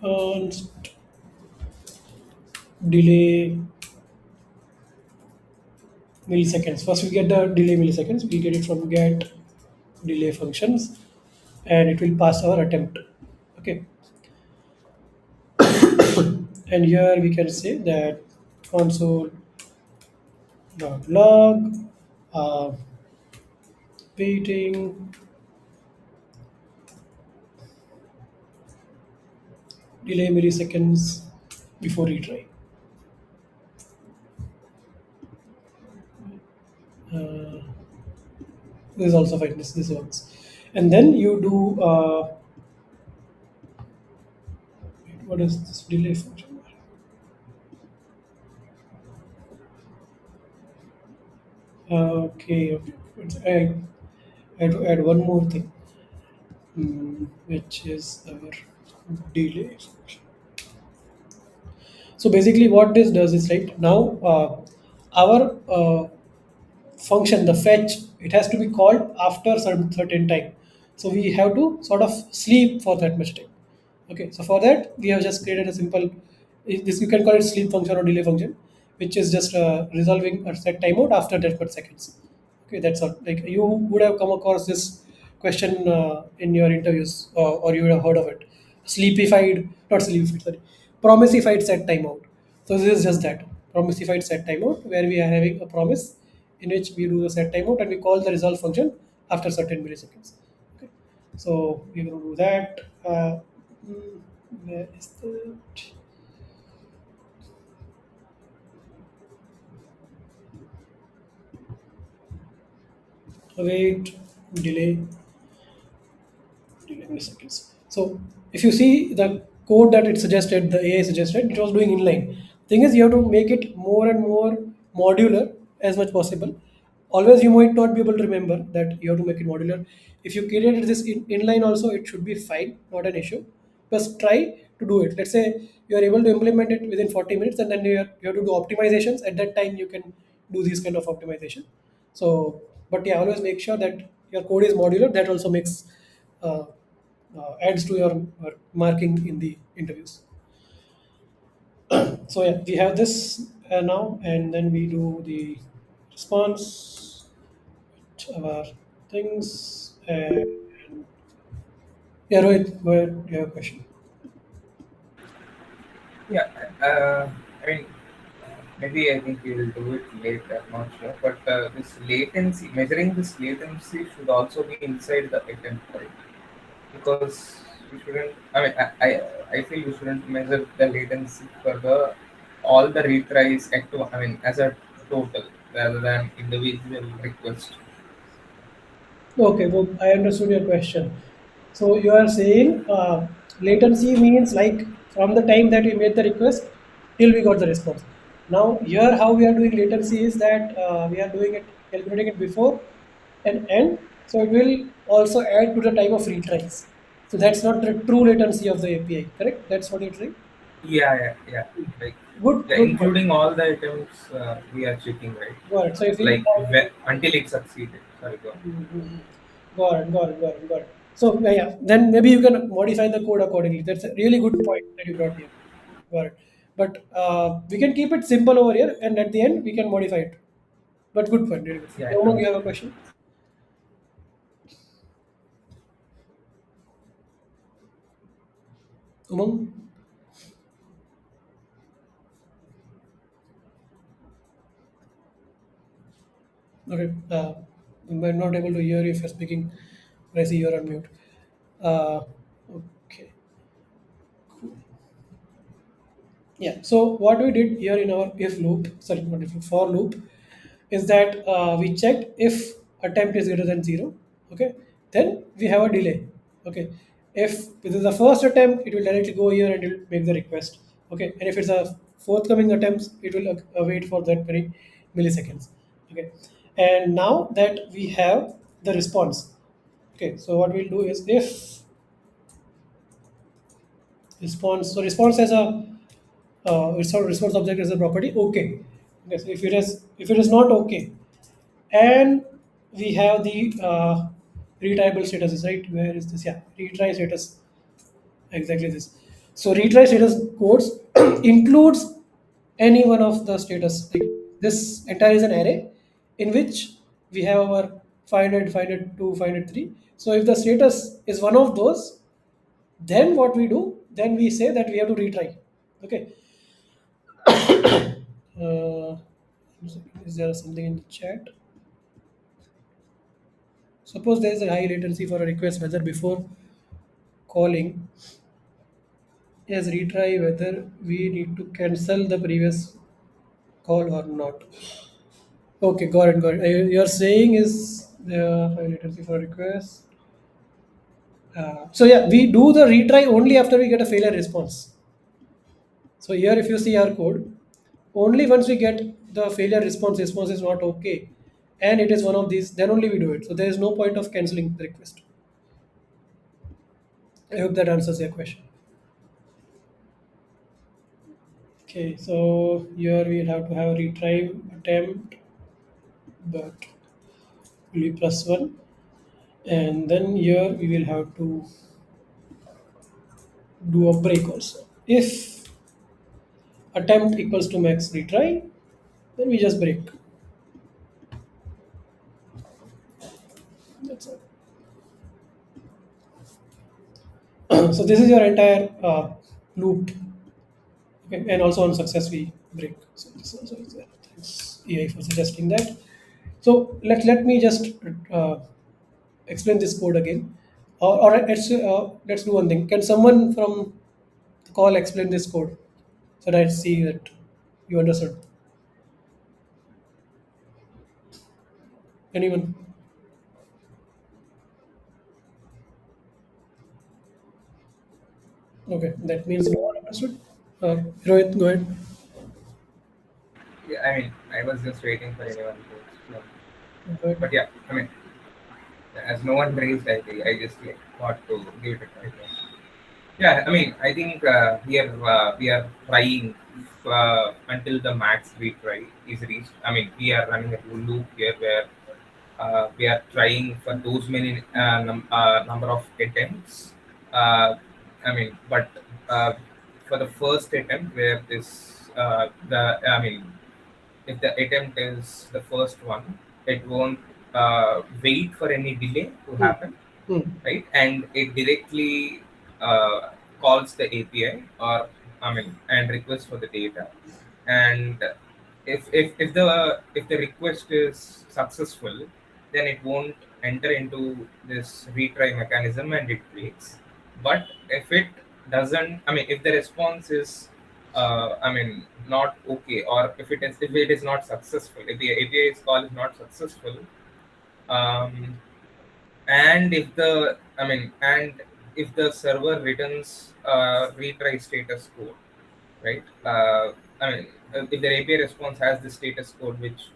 const delay milliseconds. First, we get the delay milliseconds. We get it from get delay functions, and it will pass our attempt. Okay, and here we can say that console dot log uh, waiting delay milliseconds before retry. Uh, this is also fine. This works. And then you do what is this delay function? Okay. I have to add one more thing, which is our delay function. So basically, what this does is right now our function, the fetch, it has to be called after certain time. So we have to sort of sleep for that much time. Okay, so for that we have just created a simple, this you can call it sleep function or delay function, which is just resolving a set timeout after that much seconds. Okay, that's all. Like you would have come across this question in your interviews, or you would have heard of it. Sleepified, not sleepified, sorry, promisified set timeout. So this is just that promisified set timeout, where we are having a promise in which we do the set timeout and we call the resolve function after certain milliseconds. Okay, so we're going to do that. Mm, where is that? Await delay milliseconds. So if you see the code that it suggested, the AI suggested, it was doing inline. Thing is, you have to make it more and more modular as much possible. Always, you might not be able to remember that you have to make it modular. If you created this inline also, it should be fine, not an issue. Just try to do it. Let's say you are able to implement it within 40 minutes, and then you have to do optimizations. At that time, you can do these kind of optimization. So, but yeah, always make sure that your code is modular. That also makes uh, adds to your marking in the interviews. So yeah, we have this now, and then we do the response to our things. Yeah, Rohit, go ahead. You have a question. Yeah, I mean, maybe I think we will do it later, not sure. But this latency, measuring this latency should also be inside the attempt, right? Because we shouldn't. I mean, I feel we shouldn't measure the latency for the all the retries I mean, as a total rather than individual request. Okay, well, I understood your question. So you are saying latency means like from the time that we made the request till we got the response. Now here how we are doing latency is that we are doing it, calculating it before and end. So it will also add to the time of retries. So that's not the true latency of the API, correct? That's what you're saying. Yeah. Like, yeah, Good point. including all the items we are checking, right? Got it. So if we Like until it succeeded. Sorry, go on. Mhm. Got it. So yeah, then maybe you can modify the code accordingly. That's a really good point that you brought here. Got it. But we can keep it simple over here, and at the end we can modify it. But good point, really good point. Yeah, Yeah, Umang, you understood. have a question? Umang? Okay. I'm not able to hear you if you're speaking. I see you're on mute. Uh, okay. Yeah. So what we did here in our if loop, sorry, not if loop, for loop, is that we checked if attempt is greater than 0. Okay, then we have a delay. Okay, if this is the first attempt, it will directly go here and it will make the request. Okay, and if it's a forthcoming attempts, it will wait for that many milliseconds. Okay, and now that we have the response. Okay, so what we'll do is if response. So response as a response object as a property. Okay. Yes. If it is not okay, and we have the retryable statuses, right? Where is this? Yeah, retry status. Exactly this. So retry status codes includes any one of the status. Like this entire is an array in which we have our 500, 502, 503. So if the status is one of those, then what we do? Then we say that we have to retry. Okay. Uh, is there something in the chat? Suppose there is a high latency for a request, whether before calling, yes, retry whether we need to cancel the previous call or not. Okay, got it, got it. You're saying is the high latency for request. So yeah, we do the retry only after we get a failure response. So here, if you see our code, only once we get the failure response is not okay, and it is one of these, then only we do it. So there is no point of canceling the request. I hope that answers your question. Okay, so here we'll have to have a retry attempt, but will be +1, and then here we will have to do a break also. If attempt equals to max retry, then we just break. That's it. So this is your entire loop. Okay, and also on success we break. So this also is there. Thanks AI for suggesting that. So let me just explain this code again. Or let's do one thing. Can someone from the call explain this code so that I see that you understood? Anyone? Okay, that means no one understood. Rohit, go ahead. Yeah, I mean, I was just waiting for anyone to explain. Go ahead. But yeah, I mean, as no one raised, I just like, thought to give it a try. Yeah, I mean, I think we are trying until the max retry is reached. I mean, we are running a loop here where we are trying for those many number of attempts. I mean, but uh, for the first attempt where this the I mean, if the attempt is the first one, it won't wait for any delay to Hmm. happen, Hmm. right? And it directly calls the API, or I mean, and requests for the data. And if the request is successful, then it won't enter into this retry mechanism and it breaks. But if it doesn't, I mean, if the response is I mean, not okay, or if it is not successful, if the API's call is not successful, um, and if the I mean, and if the server returns retry status code, right? I mean, if the API response has the status code which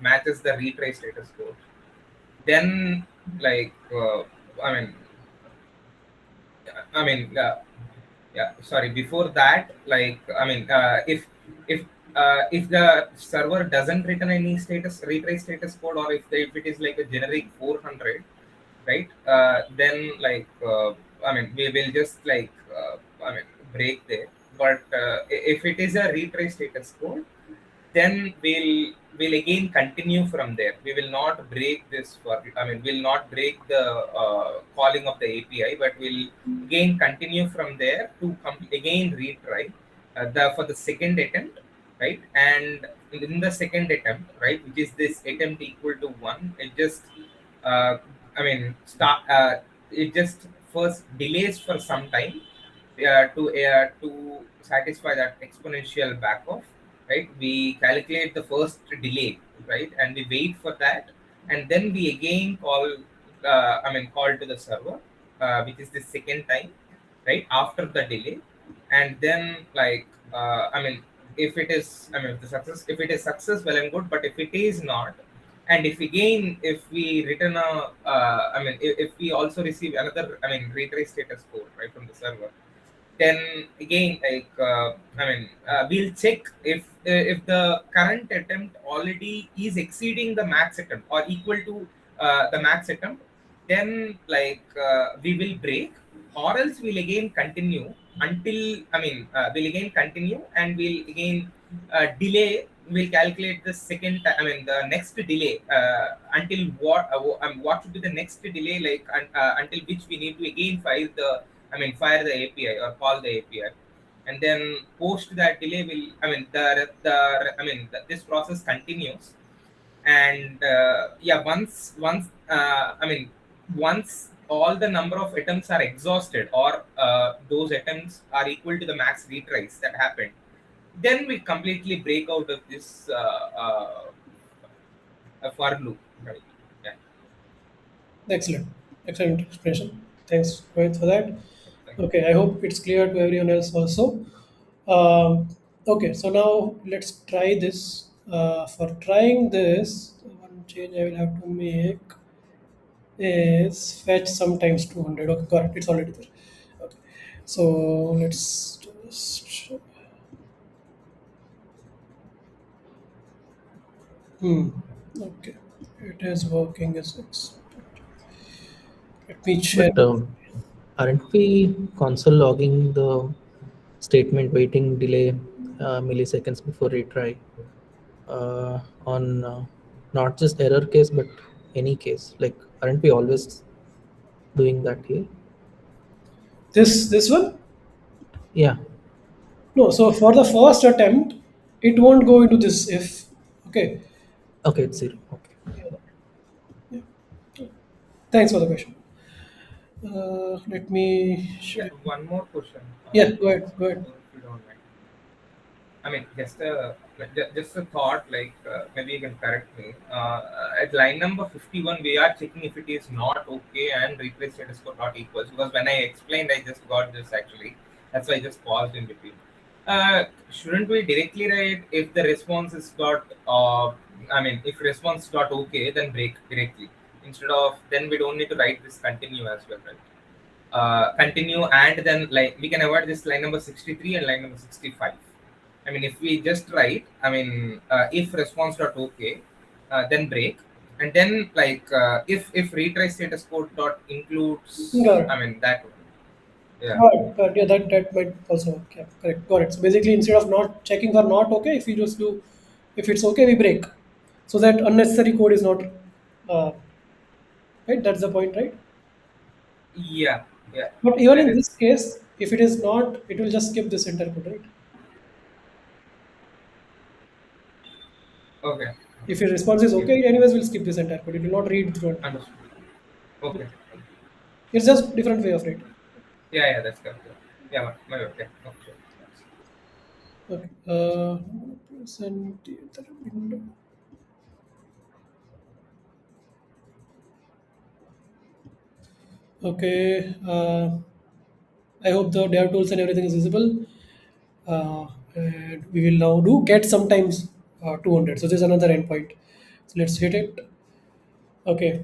matches the retry status code, then like I mean, yeah, sorry. Before that, like if the server doesn't return any status retry status code, or if it is like a generic 400, right? Then I mean, we will just I mean, break there. But if it is a retry status code, then we'll again continue from there. We will not break this for. I mean, we'll not break the calling of the API, but we'll again continue from there to again retry for the second attempt, right? And in the second attempt, right, which is this attempt equal to 1, it just uh, I mean, it just first delays for some time to satisfy that exponential backoff, right? We calculate the first delay, right, and we wait for that, and then we again call to the server, which is the second time, right, after the delay, and then if it is, I mean, if it is success, well and good, but if it is not, and if we return if we also receive another, I mean, retry status code, right, from the server, then again we'll check if the current attempt already is exceeding the max attempt or equal to the max attempt, then we will break, or else we'll again continue until we'll again continue and we'll again delay. We'll calculate the second the next delay until what should be the next delay, until which we need to again fire the API or call the API, and then post that delay will this process continues. And once all the number of attempts are exhausted, or those attempts are equal to the max retries that happened, then we completely break out of this for loop, right? Yeah. Excellent. Excellent explanation. Thanks, Rohit, for that. Thank you. Okay, I hope it's clear to everyone else also. Okay, so now let's try this. For trying this, one change I will have to make is fetch sometimes 200. Okay, got it. It's already there. Okay, so let's just. Okay, it is working as expected. Let me share. But aren't we console logging the statement waiting delay milliseconds before retry on not just error case but any case? Like, aren't we always doing that here? This one? Yeah. No, so for the first attempt, it won't go into this if. Okay. Okay, it's 0. Okay. Yeah. Thanks for the question. Let me. Yeah, one more question. Yeah, go ahead. Go ahead. If you don't mind. Just a thought. Maybe you can correct me. At line number 51, we are checking if it is not okay and replace status code not equals. Because when I explained, I just got this actually. That's why I just paused in between. Shouldn't we directly write if the response is not? If response not okay, then break directly. Instead of, then we don't need to write this continue as well, right? Continue, and then we can avoid this line number 63 and line number 65. If we just write if response dot okay, then break, and then if retry status code dot includes, Got it. that one. Yeah. Got it. Yeah, that might also work. Yeah, correct. Got it. So basically, instead of not checking for not okay, if we just do, if it's okay, we break, so that unnecessary code is not. Uh, right. That's the point, right? Yeah. Yeah. But even That in this is case, if it is not, it will just skip this entire code, right? okay. If your response is okay, anyways, we'll skip this entire code. It will not read through it. Understood. Okay. It's just different way of writing. Yeah. Yeah. That's correct. Yeah. My okay. Okay. Okay. Present the other window. Okay. I hope the dev tools and everything is visible. And we will now do get sometimes 200. So this is another endpoint. So let's hit it. Okay.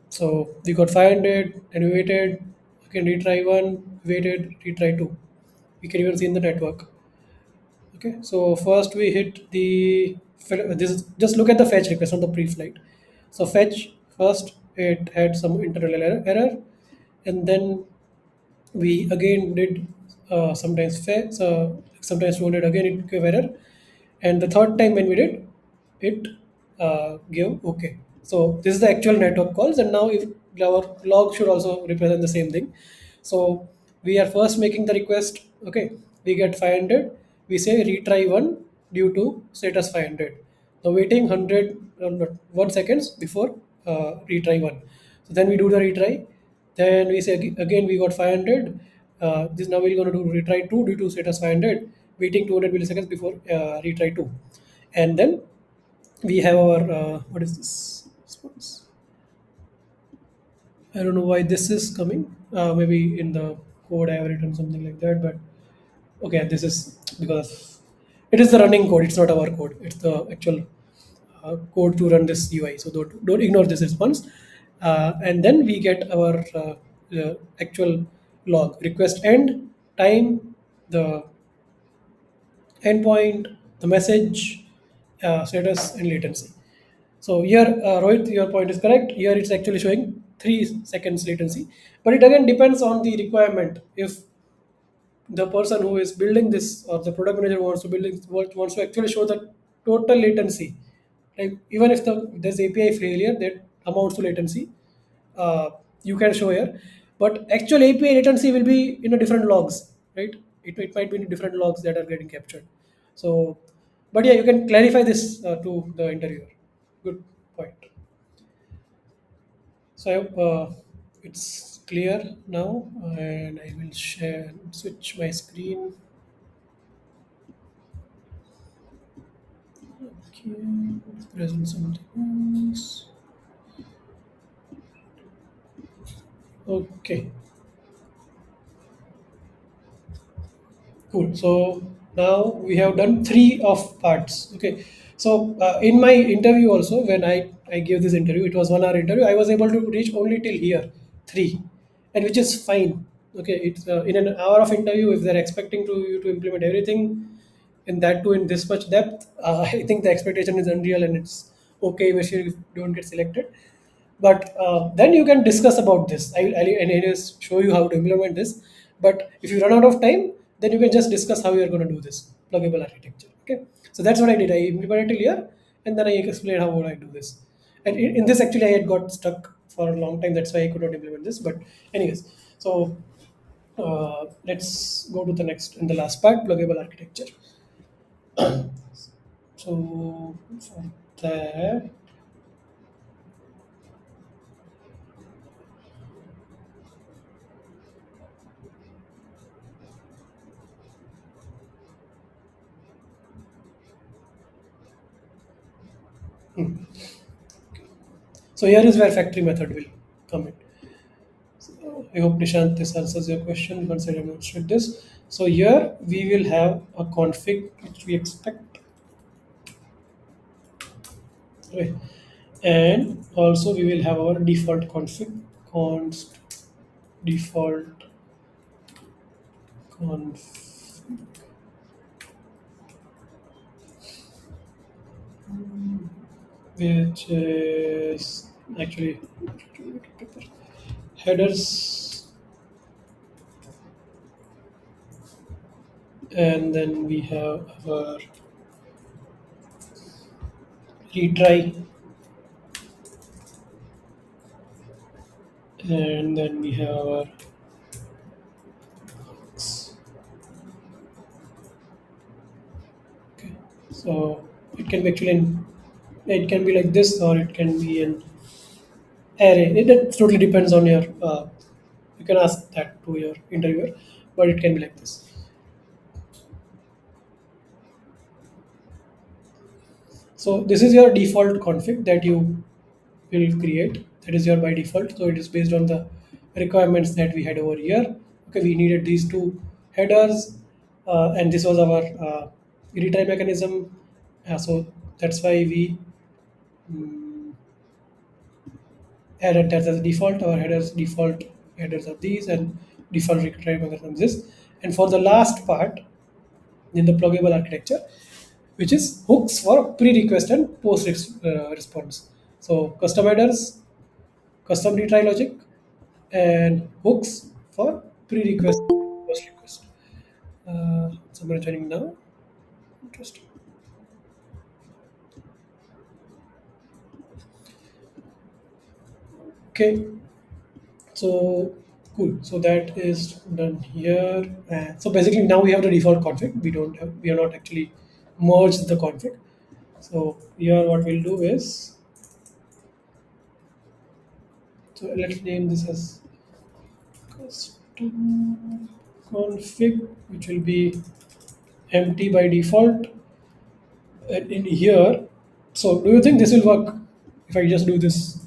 So we got 500 and we waited. Again, retry one, waited, retry two. We can even see in the network. Okay, so first we hit the this is, just look at the fetch request on the pre-flight. So fetch first, it had some internal error, and then we again did sometimes fetch, sometimes 200 again it gave error, and the third time when we did it gave okay. So this is the actual network calls, and now if our log should also represent the same thing. So we are first making the request. Okay, we get 500. We say retry one due to status 500. The waiting 100 not 1 seconds before retry one. So then we do the retry. Then we say again we got 500. This now we're going to do retry two due to status 500. Waiting 200 milliseconds before retry two, and then we have our what is this response? I don't know why this is coming. Maybe in the code I have written something like that, but okay, this is because it is the running code. It's not our code. It's the actual code to run this UI. So don't ignore this response. And then we get our actual log request end time, the endpoint, the message, status, and latency. So here, Rohit, your point is correct. Here it's actually showing 3 seconds latency, but it again depends on the requirement. If the person who is building this or the product manager wants to build it, wants to actually show the total latency, like even if there's API failure that amounts to latency, uh, you can show here, but actual API latency will be in a different logs, right? It might be in different logs that are getting captured. So, but yeah, you can clarify this to the interviewer. Good point. So I hope it's clear now, and I will share switch my screen. Okay, present something else. Okay, cool. So now we have done 3 of parts. Okay, so in my interview also, when I gave this interview, it was 1 hour interview. I was able to reach only till here 3, and which is fine. Okay, it's in an hour of interview. If they're expecting you to implement everything, and that too in this much depth, I think the expectation is unreal, and it's okay if you don't get selected. But then you can discuss about this. I'll just show you how to implement this. But if you run out of time, then you can just discuss how you're going to do this pluggable architecture. Okay, so that's what I did. I implemented here, and then I explained how would I do this. And in this, actually, I had got stuck for a long time. That's why I could not implement this. But anyways, so let's go to the next and the last part, pluggable architecture. So for that, so here is where factory method will come in. I hope Nishant this answers your question once I demonstrate this. So here we will have a config which we expect, right? And also we will have our default config, const default conf, which is actually headers, and then we have our retry, and then we have our okay. So it can be actually it can be like this, or it can be an array. It totally depends on your. You can ask that to your interviewer, but it can be like this. So this is your default config that you will create. That is your by default. So it is based on the requirements that we had over here. Okay, we needed these 2 headers, and this was our retry mechanism. So that's why we added that as a default. Our default headers are these, and default retry mechanism is this. And for the last part in the pluggable architecture, which is hooks for pre-request and post response. So custom headers, custom retry logic, and hooks for pre-request, post-request. Someone joining now. Interesting. Okay, so cool. So that is done here. So basically now we have the default config. We are not actually merged the config. So here what we'll do is, so let's name this as custom config, which will be empty by default. And in here, so do you think this will work if I just do this?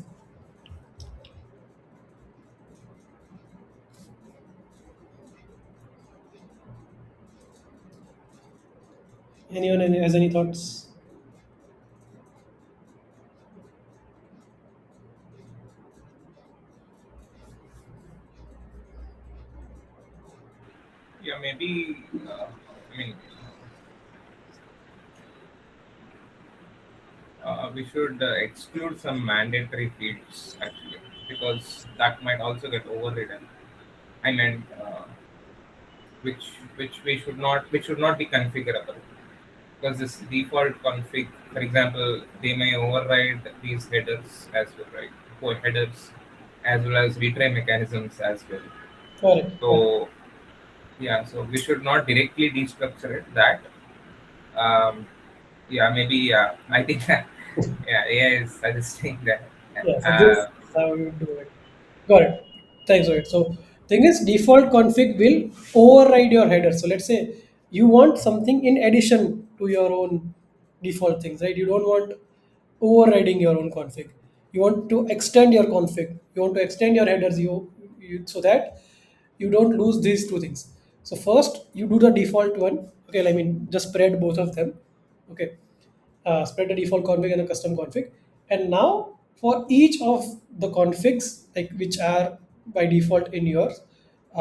Anyone has any thoughts? maybe I mean we should exclude some mandatory fields actually, because that might also get overridden. I meant which should not be configurable, because this default config, for example, they may override these headers as well, right? For headers as well as retry mechanisms as well. Correct. Correct. So yeah, so we should not directly destructure it. That yeah, maybe I think yeah, AI is suggesting that. Yeah. So this Uh, is how you do it. Got it. Thanks for it. So thing is, default config will override your header. So let's say you want something in addition to your own default things, right? You don't want overriding your own config. You want to extend your config. You want to extend your headers. So that you don't lose these two things. So first you do the default one. Okay, I mean just spread both of them. Okay, spread the default config and the custom config. And now for each of the configs like which are by default in yours,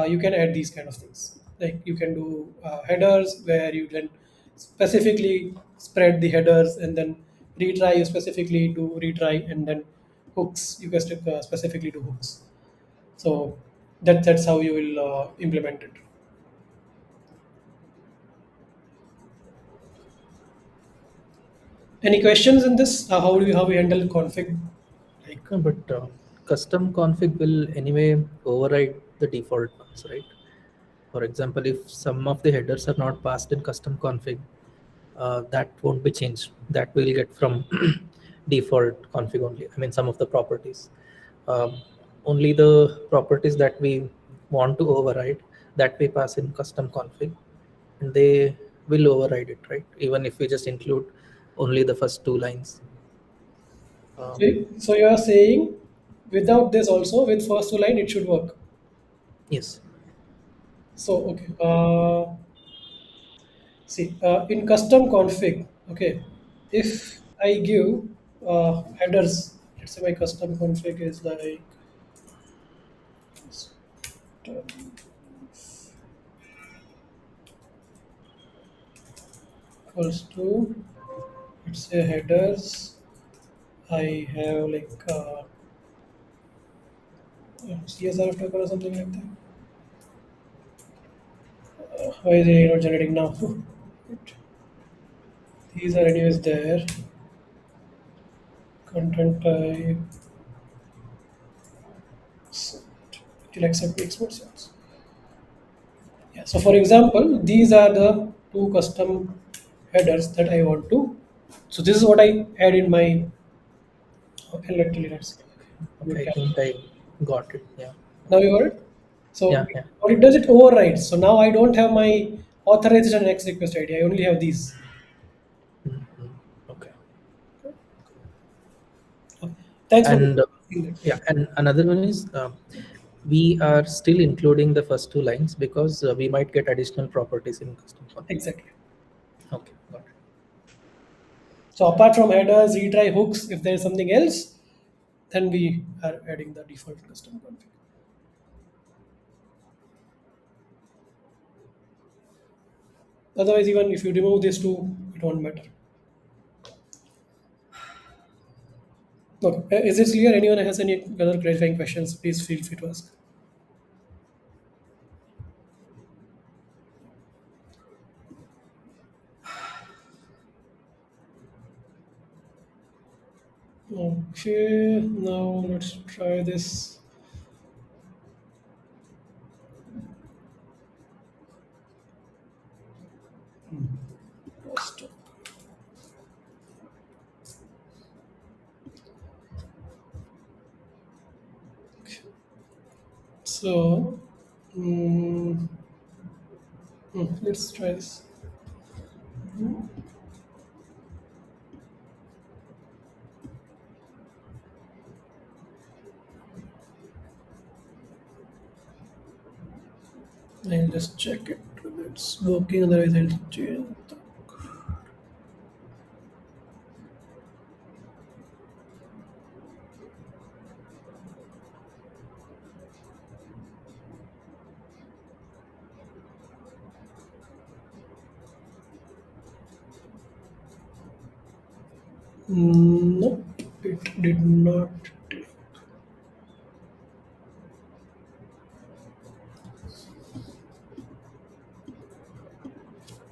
you can add these kind of things. Like you can do headers where you can specifically spread the headers, and then retry you specifically do retry, and then hooks you can specifically do hooks. So that's how you will implement it. Any questions in this? How we handle config? Like No, but custom config will anyway override the default ones, right? For example, if some of the headers are not passed in custom config, that won't be changed. That will get from default config only. I mean, some of the properties. Um, Only the properties that we want to override, that we pass in custom config, and they will override it, right? Even if we just include only the first two lines. so you are saying without this also with first two line it should work. Yes. So okay. See in custom config. Okay, if I give headers, let's say my custom config is like equals to, let's say headers. I have like CSR token or something like that. Why is it not generating now? These are anyways there. Content type. It will accept makes more sense. Yeah. So for example, these are the two custom headers that I want to. So this is what I add in my. Okay, let's see. Okay, I think I got it. Yeah. Now you got it. So Yeah. Yeah. what it does, it overrides. So now I don't have my authorization and X request ID. I only have these. Mhm. Okay. Okay. Thanks for And doing that. yeah, and another one is we are still including the first two lines because we might get additional properties in custom config. Exactly. Okay, got it. So apart from headers, retry hooks, if there is something else, then we are adding the default custom config. Otherwise, even if you remove these two, it won't matter. Okay. Is this clear? Anyone has any other clarifying questions? Please feel free to ask. Okay, now let's try this. Stop. So, mm, let's try this. I'll just check it. It's working, otherwise I'll change. No, it did not.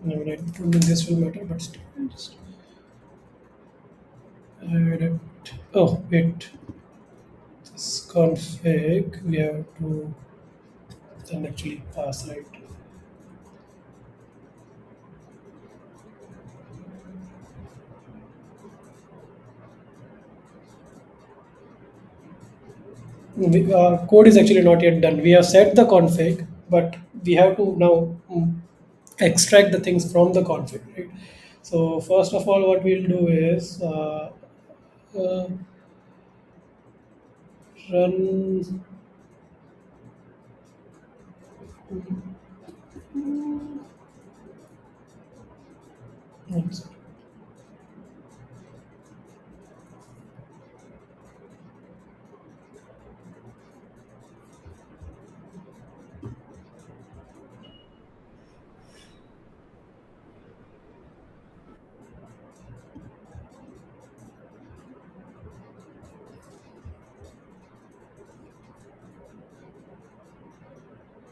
No, I don't think this will matter, but still, I'll just add it. Oh, wait. This config, we have to then actually pass, right? Our code is actually not yet done. We have set the config, but we have to now extract the things from the config, right? So first of all, what we'll do is uh, run. One second.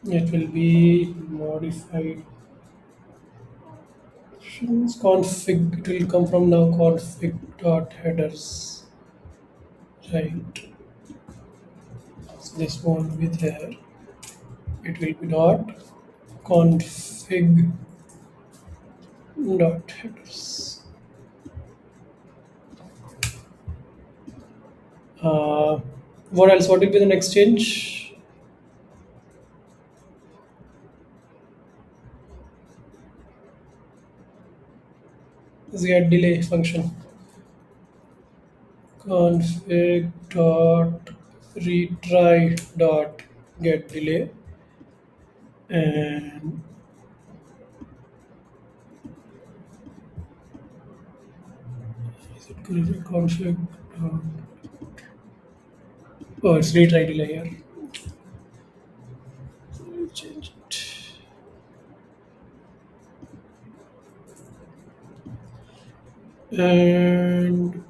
It will be modified config. It will come from now config dot headers, right? So this won't be there. It will be dot config dot headers. What else? What will be the next change? Is get delay function. Config dot retry dot get delay, and is it config dot, oh, it's retry delay here. I'll change it. And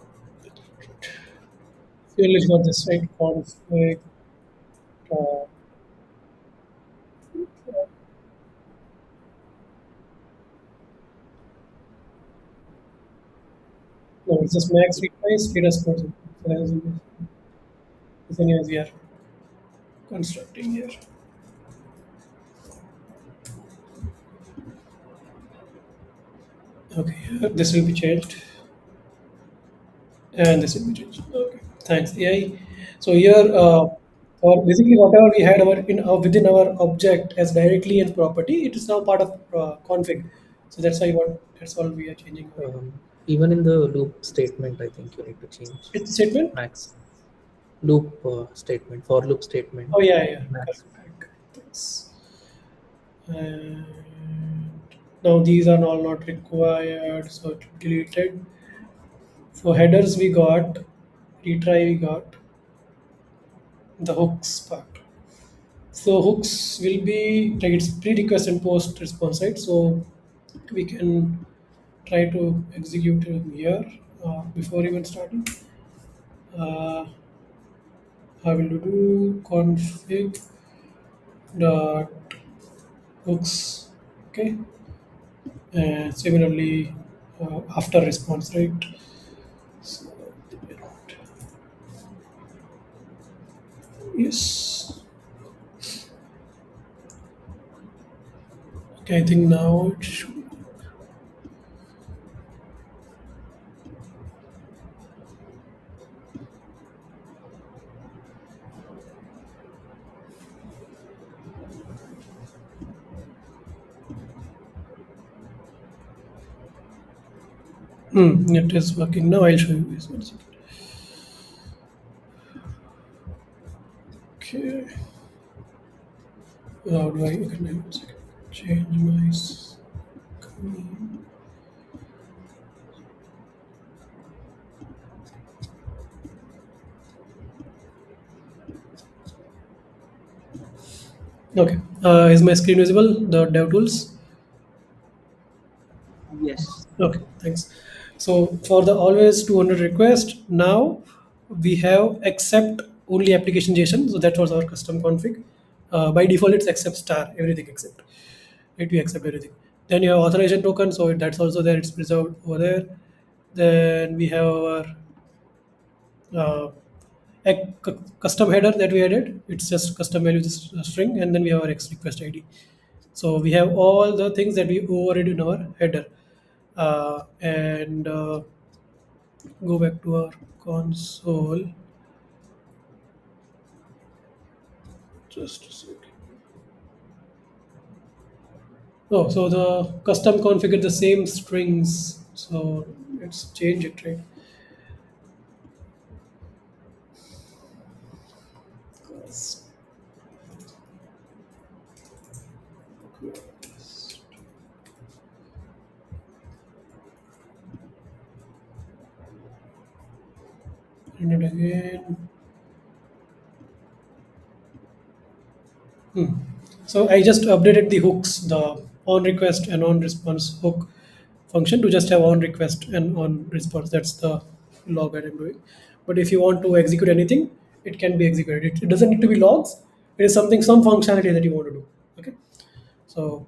really got this right. Config dot, no, it's just max retry status code. So anyways, we are constructing here. Okay, this will be changed, and this will be changed. Okay, thanks AI. So here, for basically whatever we had our in within our object as directly as property, it is now part of config. So that's why that's all we are changing. Even in the loop statement, I think you need to change It's a statement. max loop statement, for loop statement. Oh yeah. Max. Correct. Thanks. And now these are all not required, so it deleted. For headers we got, retry we got, the hooks part. So hooks will be like it's pre-request and post response, right? So we can try to execute it here before even starting. I will do config dot hooks, okay, and similarly after response, right? So, yes. Okay, I think now it should. It is working now. I'll show you this one second. Okay. How do I? Okay, one second. Change my screen. Okay. Is my screen visible? The dev tools. Yes. Okay. Thanks. So for the always 200 request, now we have accept only application JSON. So that was our custom config. By default, it's accept star everything except. Right, we accept everything. Then you have authorization token, so that's also there. It's preserved over there. Then we have our uh, custom header that we added. It's just custom value just a string, and then we have our X request ID. So we have all the things that we override in our header. And go back to our console. Just a second. Oh, so the custom configured the same strings. So let's change it, right? And it again. So I just updated the hooks, the on request and on response hook function to just have on request and on response. That's the log that I'm doing. But if you want to execute anything, it can be executed. It doesn't need to be logs. It is something, some functionality that you want to do. Okay. So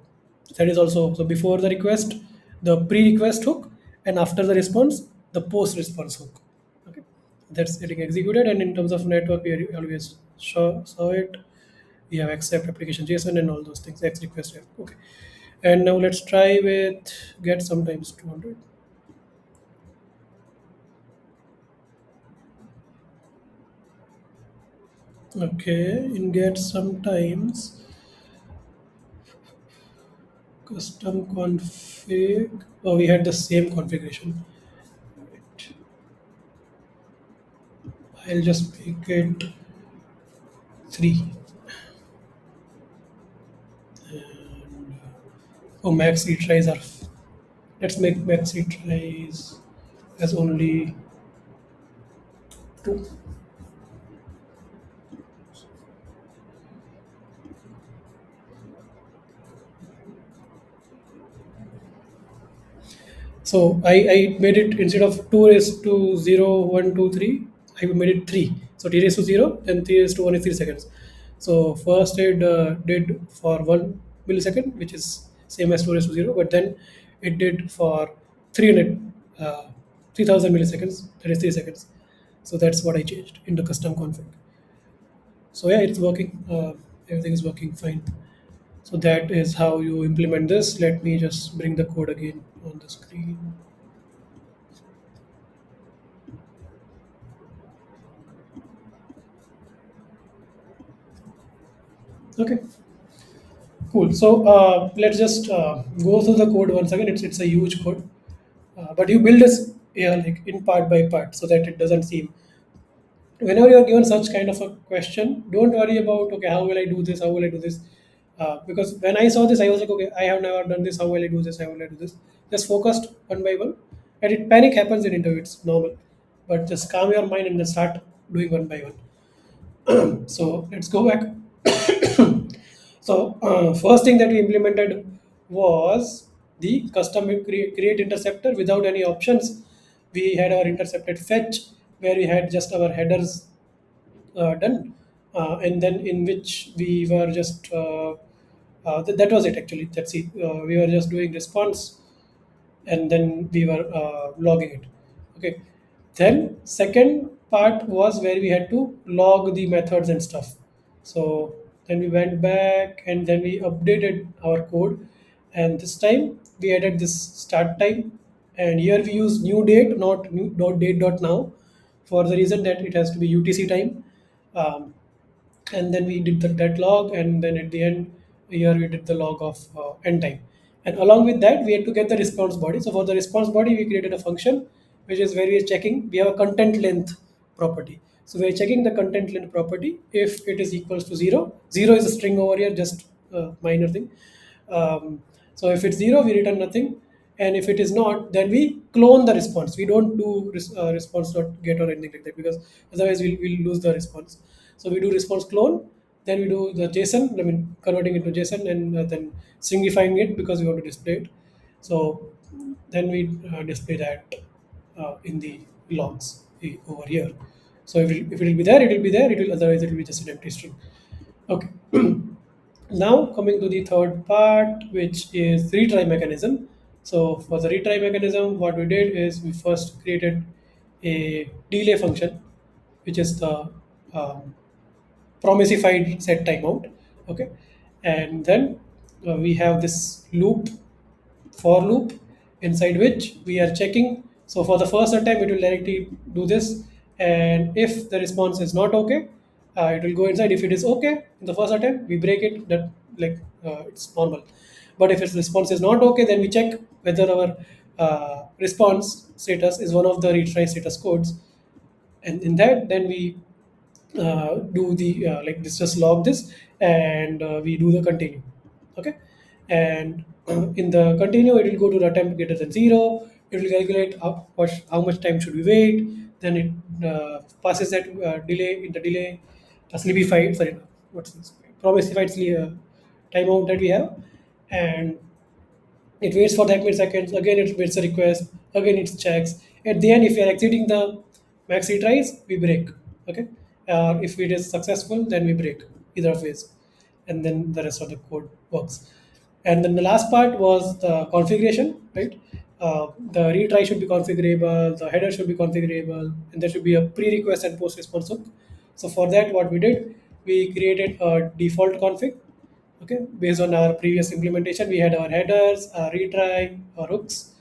that is also, so before the request, the pre-request hook, and after the response, the post-response hook. Okay, that's getting executed. And in terms of network, we always saw it. We have accept application JSON and all those things. X request. Yeah. Okay. And now let's try with get sometimes 200. Okay, in get sometimes custom config. Oh, we had the same configuration. Right. I'll just make it 3. Oh, max retries are. Let's make max retries as only 2. So I made it instead of 2 raised to 0, 1, 2, 3, I made it 3. So t raised to 0, then 3 raised to 1 is 3 seconds. So first it did for 1 millisecond, which is same as 2 raised to 0, but then it did for 300, 3000 milliseconds, that is 3 seconds. So that's what I changed in the custom config. So yeah, it's working. Everything is working fine. So that is how you implement this. Let me just bring the code again on the screen. Okay, cool. So let's just go through the code once again. It's a huge code, but you build this, yeah, like in part by part so that it doesn't seem. Whenever you are given such kind of a question, don't worry about okay, how will I do this? How will I do this? Because when I saw this, I was like, okay, I have never done this. How will I do this? How will I do this? Just focused one by one, and it panic happens in interview. It's normal, but just calm your mind and then start doing one by one. So let's go back. So first thing that we implemented was the custom create interceptor without any options. We had our intercepted fetch where we had just our headers done, and then in which we were just that was it actually. That's it. We were just doing response and then we were logging it. Okay. Then second part was where we had to log the methods and stuff. So then we went back and then we updated our code, and this time we added this start time, and here we use new date, not new dot date dot now, for the reason that it has to be UTC time. Um, and then we did the dead log, and then at the end here we did the log of end time, and along with that we had to get the response body. So for the response body we created a function which is where we are checking, we have a content length property. So we are checking the content length property. If it is equals to 0, 0 is a string over here, just a minor thing. So if it's 0 we return nothing, and if it is not, then we clone the response. We don't do response dot get or anything like that, because otherwise we'll lose the response. So we do response clone, then we do the JSON, I mean converting it to JSON, and then stringifying it because we want to display it. So then we display that. in the logs over here. So if it will be there, it will be there. It will, otherwise it will be just an empty string. Okay. Now coming to the third part, which is retry mechanism. So for the retry mechanism, what we did is we first created a delay function, which is the promisified set timeout. Okay, and then we have this loop, for loop, inside which we are checking. So for the first attempt, it will directly do this, and if the response is not okay, it will go inside. If it is okay in the first attempt, we break it. That, like, it's normal. But if its response is not okay, then we check whether our response status is one of the retry status codes, and in that, then we do the like this, just log this, and we do the continue. Okay, and in the continue, it will go to the attempt greater than 0. It will calculate how much time should we wait. Then it passes that delay in the delay sleepified, sorry, what's this, promisified timeout that we have, and it waits for that mid seconds. Again, it waits a request. Again, it checks. At the end, if we are exceeding the max retries, we break. Okay. If it is successful, then we break either of ways, and then the rest of the code works. And then the last part was the configuration, right? The retry should be configurable. The header should be configurable, and there should be a pre-request and post-response hook. So for that, what we did, we created a default config. Okay, based on our previous implementation, we had our headers, our retry, our hooks.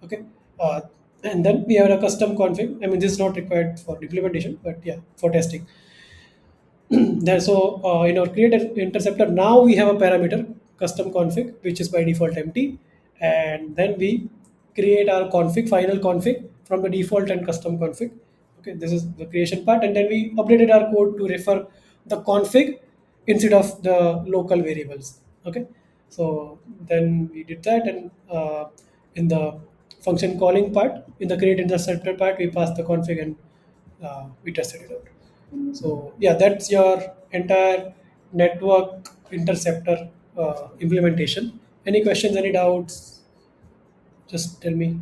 Okay, uh, and then we have a custom config. I mean, this is not required for implementation, but yeah, for testing. There, so in our create interceptor, now we have a parameter custom config, which is by default empty, and then we create our config, final config, from the default and custom config. Okay, this is the creation part, and then we updated our code to refer the config instead of the local variables. Okay, so then we did that, and in the function calling part, in the create interceptor part, we passed the config, and we tested it out. So yeah, that's your entire network interceptor implementation. Any questions? Any doubts? Just tell me.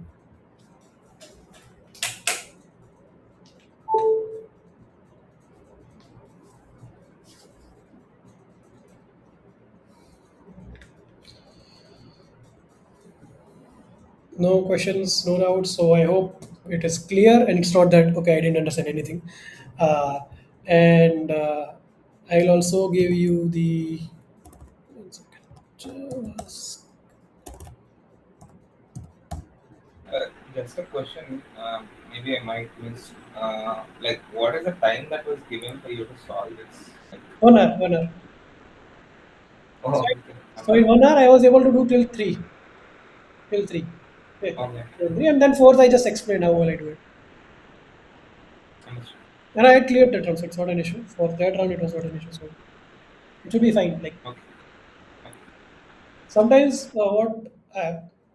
No questions, no doubts. So I hope it is clear, and it's not that okay, I didn't understand anything. Uh, and I'll also give you the. One second. Just a question. Maybe I might miss. Like, what is the time that was given for you to solve this? Like, 1 hour, 1 hour. oh, So, okay. so in 1 hour, I was able to do till 3. Till 3. Okay. Okay. Till 3, and then fourth, I just explained how will I do it. Understood. And I had cleared that round, so it's not an issue. For that round, it was not an issue. So it should be fine. Like, Okay. sometimes what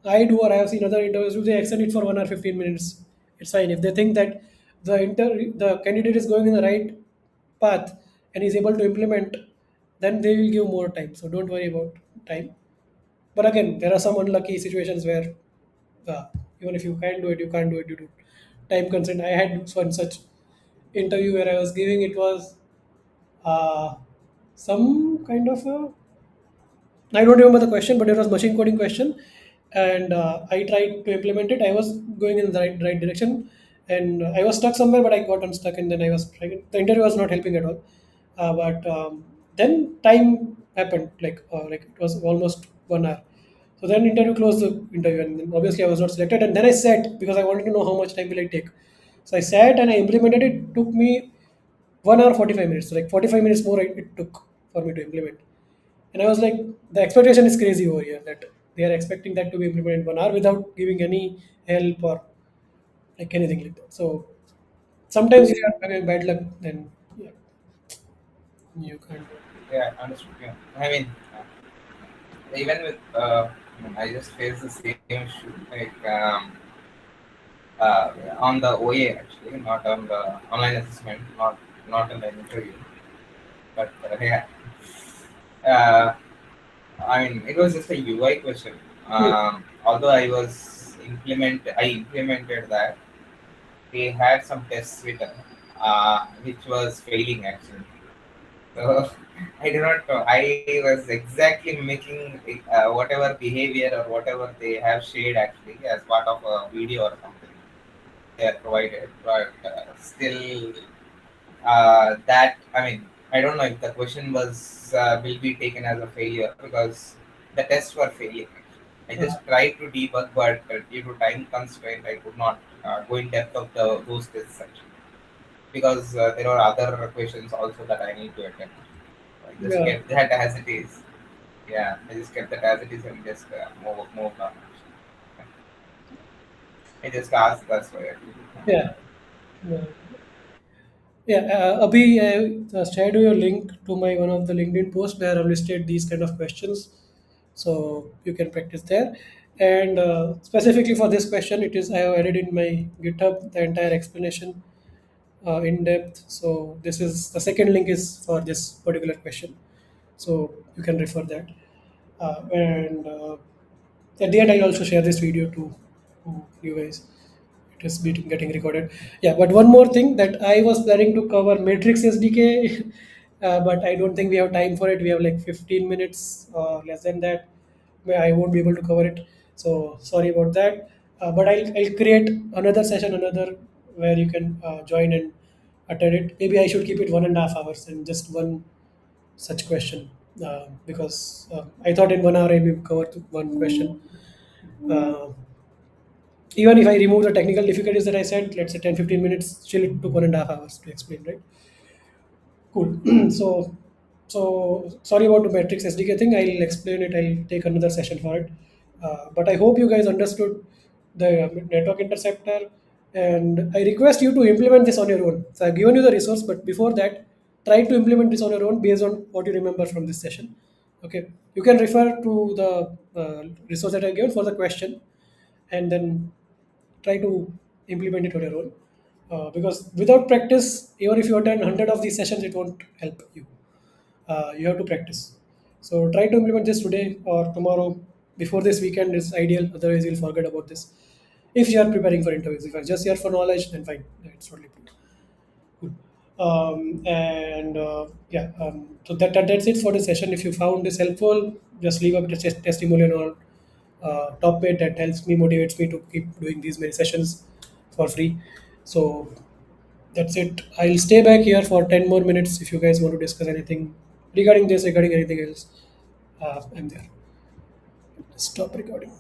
I do, or I have seen other interviews do, they extend it for 1 hour 15 minutes. It's fine if they think that the candidate is going in the right path and is able to implement, then they will give more time. So don't worry about time. But again, there are some unlucky situations where even if you can do it, you can't do it due to time constraint. I had one such interview where I was giving, it was uh, some kind of a, I don't remember the question, but it was machine coding question, and I tried to implement it. I was going in the right direction, and I was stuck somewhere, but I got unstuck, and then I was trying. The interview was not helping at all, but then time happened. Like it was almost 1 hour. So then interview closed the interview, and then obviously I was not selected. And then I sat because I wanted to know how much time will I take. So I sat and I implemented it. It took me 1 hour 45 minutes. So like 45 minutes more it took for me to implement. And I was like, the expectation is crazy over here that they are expecting that to be implemented in 1 hour without giving any help or like anything like that. So sometimes if you are having bad luck, then yeah, you can't do it. Yeah, understood. Yeah. I mean, even with I just faced the same issue. Like on the OA actually, not on the online assessment, not in the interview. But yeah, uh, I mean, it was just a UI question. Hmm. Although I implemented that. they had some tests written, which was failing actually. So I do not know. I was exactly mimicking whatever behavior or whatever they have shared actually as part of a video or something they are provided, but still that I mean I don't know if the question was will be taken as a failure because the tests were failing. I just tried to debug, but due to time constraint, I could not go in depth of those tests actually because there are other questions also that I need to attempt. I just Yeah, kept that as it is. Yeah, I just kept that as it is and just moved on. I just asked that's why. yeah. Uh, Yeah, Abhi, I shared you a link to my one of the LinkedIn posts where I've listed these kind of questions, so you can practice there. And specifically for this question, it is I have added in my GitHub the entire explanation in depth. So this is the second link is for this particular question, so you can refer that. And at the end, I'll also share this video to you guys. It is getting recorded. Yeah, but one more thing that I was planning to cover Matrix SDK, but I don't think we have time for it. We have like 15 minutes or less than that. I won't be able to cover it. So sorry about that. But I'll create another session, another where you can join and attend it. Maybe I should keep it 1.5 hours and just one such question because I thought in 1 hour I will cover one question. Uh, Even if I remove the technical difficulties that I said, let's say 10-15 minutes, still it took 1.5 hours to explain, right? Cool. So sorry about the Matrix SDK thing. I'll explain it. I'll take another session for it. But I hope you guys understood the network interceptor, and I request you to implement this on your own. So I've given you the resource, but before that, try to implement this on your own based on what you remember from this session. Okay, you can refer to the resource that I given for the question, and then try to implement it on your own. Because without practice, even if you attend 100 of these sessions, it won't help you. You have to practice. So try to implement this today or tomorrow before this weekend is ideal. Otherwise, you'll forget about this. If you are preparing for interviews, if you're just here for knowledge, then fine. It's totally cool. And yeah, so that's it for the session. If you found this helpful, just leave a testimonial or top mate that helps me, motivates me to keep doing these many sessions for free. So that's it. I'll stay back here for 10 more minutes if you guys want to discuss anything regarding this, regarding anything else. I'm there. Stop recording.